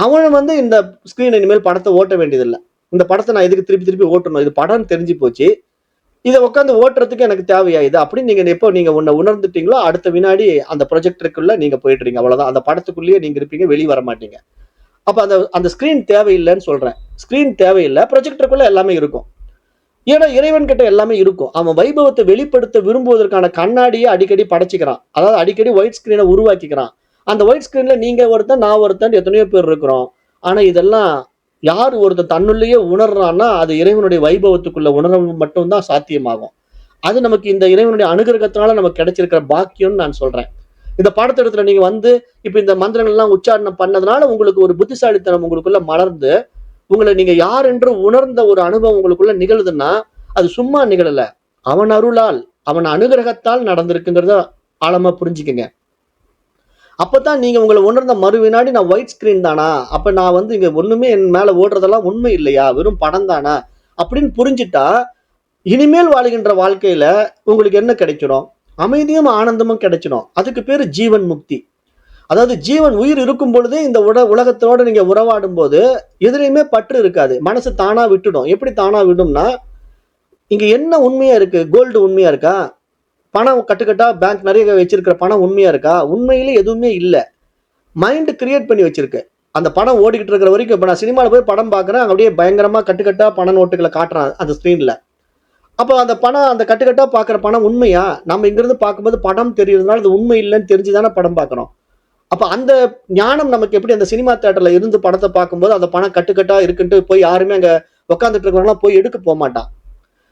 அவன் வந்து இந்த ஸ்கிரீன் இனிமேல் படத்தை ஓட்ட வேண்டியதில்லை. இந்த படத்தை நான் எதுக்கு திருப்பி திருப்பி ஓட்டணும், இது படம் தெரிஞ்சு போச்சு, இதை உட்காந்து ஓட்டுறதுக்கு எனக்கு தேவையா இது அப்படின்னு நீங்க எப்போ நீங்க உன்னை உணர்ந்துட்டீங்களோ அடுத்த வினாடி அந்த ப்ரொஜெக்டருக்குள்ள நீங்க போயிடுறீங்க. அவ்வளவுதான். அந்த படத்துக்குள்ளேயே நீங்க இருப்பீங்க, வெளியே வர மாட்டீங்க. அப்ப அந்த அந்த ஸ்கிரீன் தேவையில்லைன்னு சொல்றேன். ஸ்கிரீன் தேவையில்லை, ப்ரொஜெக்டருக்குள்ள எல்லாமே இருக்கும். ஏன்னா இறைவன் கிட்ட எல்லாமே இருக்கும். அவன் வைபவத்தை வெளிப்படுத்த விரும்புவதற்கான கண்ணாடியை அடிக்கடி படைச்சுக்கிறான். அதாவது அடிக்கடி ஒயிட் ஸ்கிரீனை உருவாக்கிக்கிறான். அந்த ஒயிட் ஸ்கிரீன்ல நீங்க ஒருத்தன், நான் ஒருத்தன், எத்தனையோ பேர் இருக்கிறோம். ஆனா இதெல்லாம் யார் ஒருத்தன் தன்னுள்ளேயே உணர்றான்னா அது இறைவனுடைய வைபவத்துக்குள்ள உணர்வு மட்டும்தான் சாத்தியமாகும். அது நமக்கு இந்த இறைவனுடைய அனுகிரகத்தினால நமக்கு கிடைச்சிருக்கிற பாக்கியம்னு நான் சொல்றேன். இந்த பாடத்திட்டத்துல நீங்க வந்து இப்ப இந்த மந்திரங்கள் எல்லாம் உச்சாரணம் பண்ணதுனால உங்களுக்கு ஒரு புத்திசாலித்தனம் உங்களுக்குள்ள மலர்ந்து உங்களை நீங்க யார் என்று உணர்ந்த ஒரு அனுபவம் உங்களுக்குள்ள நிகழுதுன்னா அது சும்மா நிகழல. அவன் அருளால், அவன் அனுகிரகத்தால் நடந்திருக்குங்கிறத ஆழமா புரிஞ்சுக்கங்க. அப்பதான் நீங்க உங்களை உணர்ந்த மறு வினாடி நான் ஒயிட் ஸ்கிரீன் தானா, அப்ப நான் வந்து இங்க ஒண்ணுமே என் மேல ஓடுறதெல்லாம் உண்மை இல்லையா, வெறும் படம் தானா அப்படின்னு புரிஞ்சுட்டா இனிமேல் வாழ்கின்ற வாழ்க்கையில உங்களுக்கு என்ன கிடைச்சிடும்? அமைதியும் ஆனந்தமும் கிடைச்சிடும். அதுக்கு பேரு ஜீவன் முக்தி. அதாவது ஜீவன் உயிர் இருக்கும் பொழுதே இந்த உலகத்தோட நீங்க உறவாடும் போது எதுலையுமே பற்று இருக்காது. மனசு தானா விட்டுடும். எப்படி தானா விடும்னா, இங்க என்ன உண்மையா இருக்கு? கோல்டு உண்மையா இருக்கா? பணம் கட்டுக்கட்டா பேங்க் நிறைய வச்சிருக்கிற பணம் உண்மையா இருக்கா? உண்மையிலே எதுவுமே இல்ல. மைண்ட் கிரியேட் பண்ணி வச்சிருக்கு. அந்த படம் ஓடிக்கிட்டு இருக்கிற வரைக்கும் இப்ப நான் சினிமாவில் போய் படம் பார்க்குறேன், அப்படியே பயங்கரமா கட்டுக்கட்டா பண நோட்டுகளை காட்டுறான் அந்த ஸ்க்ரீன்ல. அப்போ அந்த பணம், அந்த கட்டுக்கட்டா பார்க்குற பணம் உண்மையா? நம்ம இங்கிருந்து பார்க்கும்போது படம் தெரியுறதுனால அது உண்மை இல்லைன்னு தெரிஞ்சுதானே படம் பார்க்குறோம். அப்ப அந்த ஞானம் நமக்கு எப்படி அந்த சினிமா தியேட்டர்ல இருந்து படத்தை பார்க்கும்போது அந்த பணம் கட்டுக்கட்டா இருக்குன்ட்டு போய் யாருமே அங்க உட்காந்துட்டு இருக்கிறவங்களாம் போய் எடுக்க போக மாட்டான்.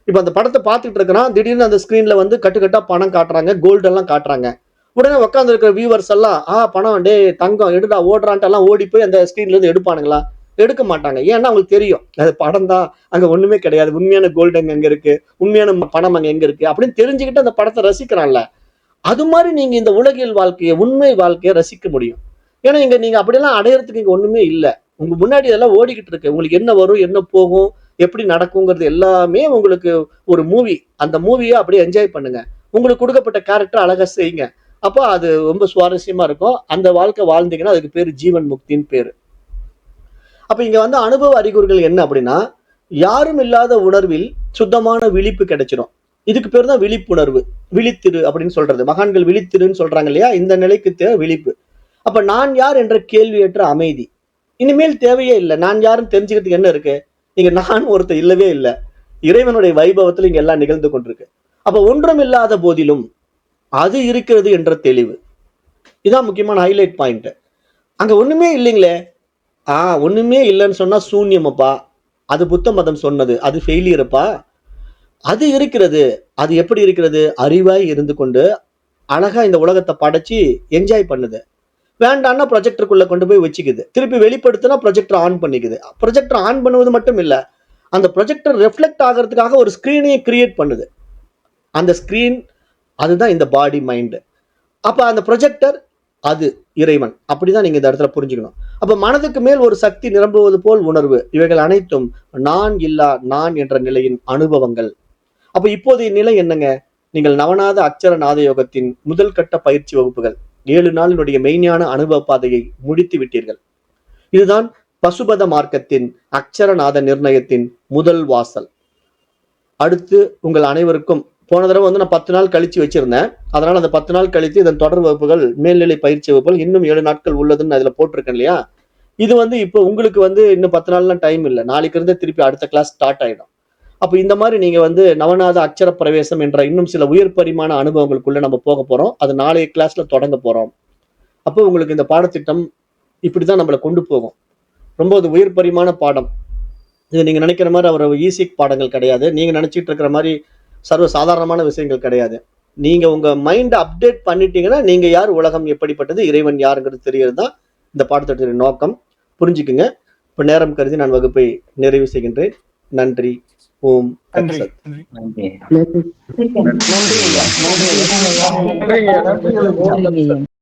இப்ப அந்த படத்தை பார்த்துட்டு இருக்கிறான், திடீர்னு அந்த ஸ்கிரீன்ல வந்து கட்டுக்கட்டா பணம் காட்டுறாங்க, கோல்டு எல்லாம் காட்டுறாங்க. உடனே உட்காந்து இருக்கிற வியூவர்ஸ் எல்லாம் பணம் டே தங்கம் எடுடா ஓடுறான்ட்டு எல்லாம் ஓடி போய் அந்த ஸ்கிரீன்ல இருந்து எடுப்பானுங்களா? எடுக்க மாட்டாங்க. ஏன்னா அவங்களுக்கு தெரியும் அது படம் தான், அங்க ஒண்ணுமே கிடையாது, உண்மையான கோல்டு எங்க இருக்கு, உண்மையான பணம் அங்க எங்க இருக்கு அப்படின்னு தெரிஞ்சுக்கிட்டு அந்த படத்தை ரசிக்கிறான்ல. அது மாதிரி நீங்க இந்த உலகியல் வாழ்க்கையை, உண்மை வாழ்க்கையை ரசிக்க முடியும். ஏன்னா இங்க நீங்க அப்படியெல்லாம் அடையறதுக்கு இங்க ஒண்ணுமே இல்லை. உங்க முன்னாடி இதெல்லாம் ஓடிக்கிட்டு இருக்கு. உங்களுக்கு என்ன வரும், என்ன போகும், எப்படி நடக்குங்கிறது எல்லாமே உங்களுக்கு ஒரு மூவி. அந்த மூவியை அப்படியே என்ஜாய் பண்ணுங்க. உங்களுக்கு கொடுக்கப்பட்ட கேரக்டர் அழகா செய்யுங்க. அப்போ அது ரொம்ப சுவாரஸ்யமா இருக்கும். அந்த வாழ்க்கை வாழ்ந்தீங்கன்னா அதுக்கு பேரு ஜீவன் முக்தின்னு பேரு. அப்ப இங்க வந்து அனுபவ அறிகுறிகள் என்ன அப்படின்னா, யாரும் இல்லாத உணர்வில் சுத்தமான விழிப்பு கிடைச்சிடும். இதுக்கு பேர் தான் விழிப்புணர்வு, விழித்திரு அப்படின்னு சொல்றது. மகான்கள் விழித்திருன்னு சொல்றாங்க இல்லையா, இந்த நிலைக்கு தேவை விழிப்பு. அப்ப நான் யார் என்ற கேள்வியற்ற அமைதி. இனிமேல் தேவையே இல்லை. நான் யாருன்னு தெரிஞ்சுக்கிறதுக்கு என்ன இருக்கு? இங்க நான் ஒருத்தர் இல்லவே இல்லை. இறைவனுடைய வைபவத்தில் இங்க எல்லாம் நிகழ்ந்து கொண்டிருக்கு. அப்ப ஒன்றும் இல்லாத போதிலும் அது இருக்கிறது என்ற தெளிவு. இதான் முக்கியமான ஹைலைட் பாயிண்ட். அங்க ஒண்ணுமே இல்லைங்களே. ஒண்ணுமே இல்லைன்னு சொன்னா சூன்யமப்பா. அது புத்த மதம் சொன்னது, அது ஃபெயிலியரப்பா. அது இருக்கிறது. அது எப்படி இருக்கிறது? அறிவாய் இருந்து கொண்டு அழகா இந்த உலகத்தை படைச்சு என்ஜாய் பண்ணுது. வேண்டான்னா ப்ரொஜெக்டருக்குள்ள கொண்டு போய் வச்சுக்குது. திருப்பி வெளிப்படுத்தினா ப்ரொஜெக்டர் ஆன் பண்ணிக்குது. ப்ரொஜெக்டர் ஆன் பண்ணுவது மட்டும் இல்ல, அந்த ப்ரொஜெக்டர் ரெஃப்ளெக்ட் ஆகிறதுக்காக ஒரு ஸ்கிரீனையும் கிரியேட் பண்ணுது. அந்த ஸ்கிரீன் அதுதான் இந்த பாடி மைண்ட். அப்ப அந்த ப்ரொஜெக்டர் அது இறைவன். அப்படிதான் நீங்க இந்த இடத்துல புரிஞ்சுக்கணும். அப்ப மனதுக்கு மேல் ஒரு சக்தி நிரம்புவது போல் உணர்வு. இவைகள் அனைத்தும் நான் இல்லா நான் என்ற நிலையின் அனுபவங்கள். அப்ப இப்போதைய நிலை என்னங்க? நீங்கள் நவநாத அக்ஷர நாத யோகத்தின் முதல் கட்ட பயிற்சி வகுப்புகள் 7 நாளினுடைய மெய்ஞான அனுபவ பாதையை முடித்து விட்டீர்கள். இதுதான் பசுபத மார்க்கத்தின் அக்ஷரநாத நிர்ணயத்தின் முதல் வாசல். அடுத்து உங்கள் அனைவருக்கும் போன தடவை வந்து நான் 10 நாள் கழிச்சு வச்சிருந்தேன். அதனால அந்த 10 நாள் கழித்து இதன் தொடர் வகுப்புகள், மேல்நிலை பயிற்சி வகுப்புகள் இன்னும் 7 நாட்கள் உள்ளதுன்னு அதுல போட்டிருக்கேன் இல்லையா. இது வந்து இப்போ உங்களுக்கு வந்து இன்னும் 10 நாள்லாம் டைம் இல்லை. நாளைக்கு இருந்து திருப்பி அடுத்த கிளாஸ் ஸ்டார்ட் ஆயிடும். அப்ப இந்த மாதிரி நீங்க வந்து நவநாத அக்ஷர பிரவேசம் என்ற இன்னும் சில உயர் பரிமாண அனுபவங்களுக்குள்ள நம்ம போக போறோம். அது நாளைய கிளாஸ்ல தொடங்க போறோம். அப்போ உங்களுக்கு இந்த பாடத்திட்டம் இப்படிதான் நம்மளை கொண்டு போகும். ரொம்ப அது உயர் பரிமாண பாடம். இது நீங்க நினைக்கிற மாதிரி அவர் ஈஸி பாடங்கள் கிடையாது. நீங்க நினைச்சிட்டு இருக்கிற மாதிரி சர்வ சாதாரணமான விஷயங்கள் கிடையாது. நீங்க உங்க மைண்ட் அப்டேட் பண்ணிட்டீங்கன்னா நீங்க யார், உலகம் எப்படிப்பட்டது, இறைவன் யாருங்கிறது தெரியறது தான் இந்த பாடத்திட்டத்தின் நோக்கம். புரிஞ்சுக்குங்க. இப்ப நேரம் கருதி நான் வகுப்பை நிறைவு செய்கின்றேன். நன்றி. ஓம் நன்றி. தத்சத். நன்றி. நன்றி. நன்றி. நன்றி.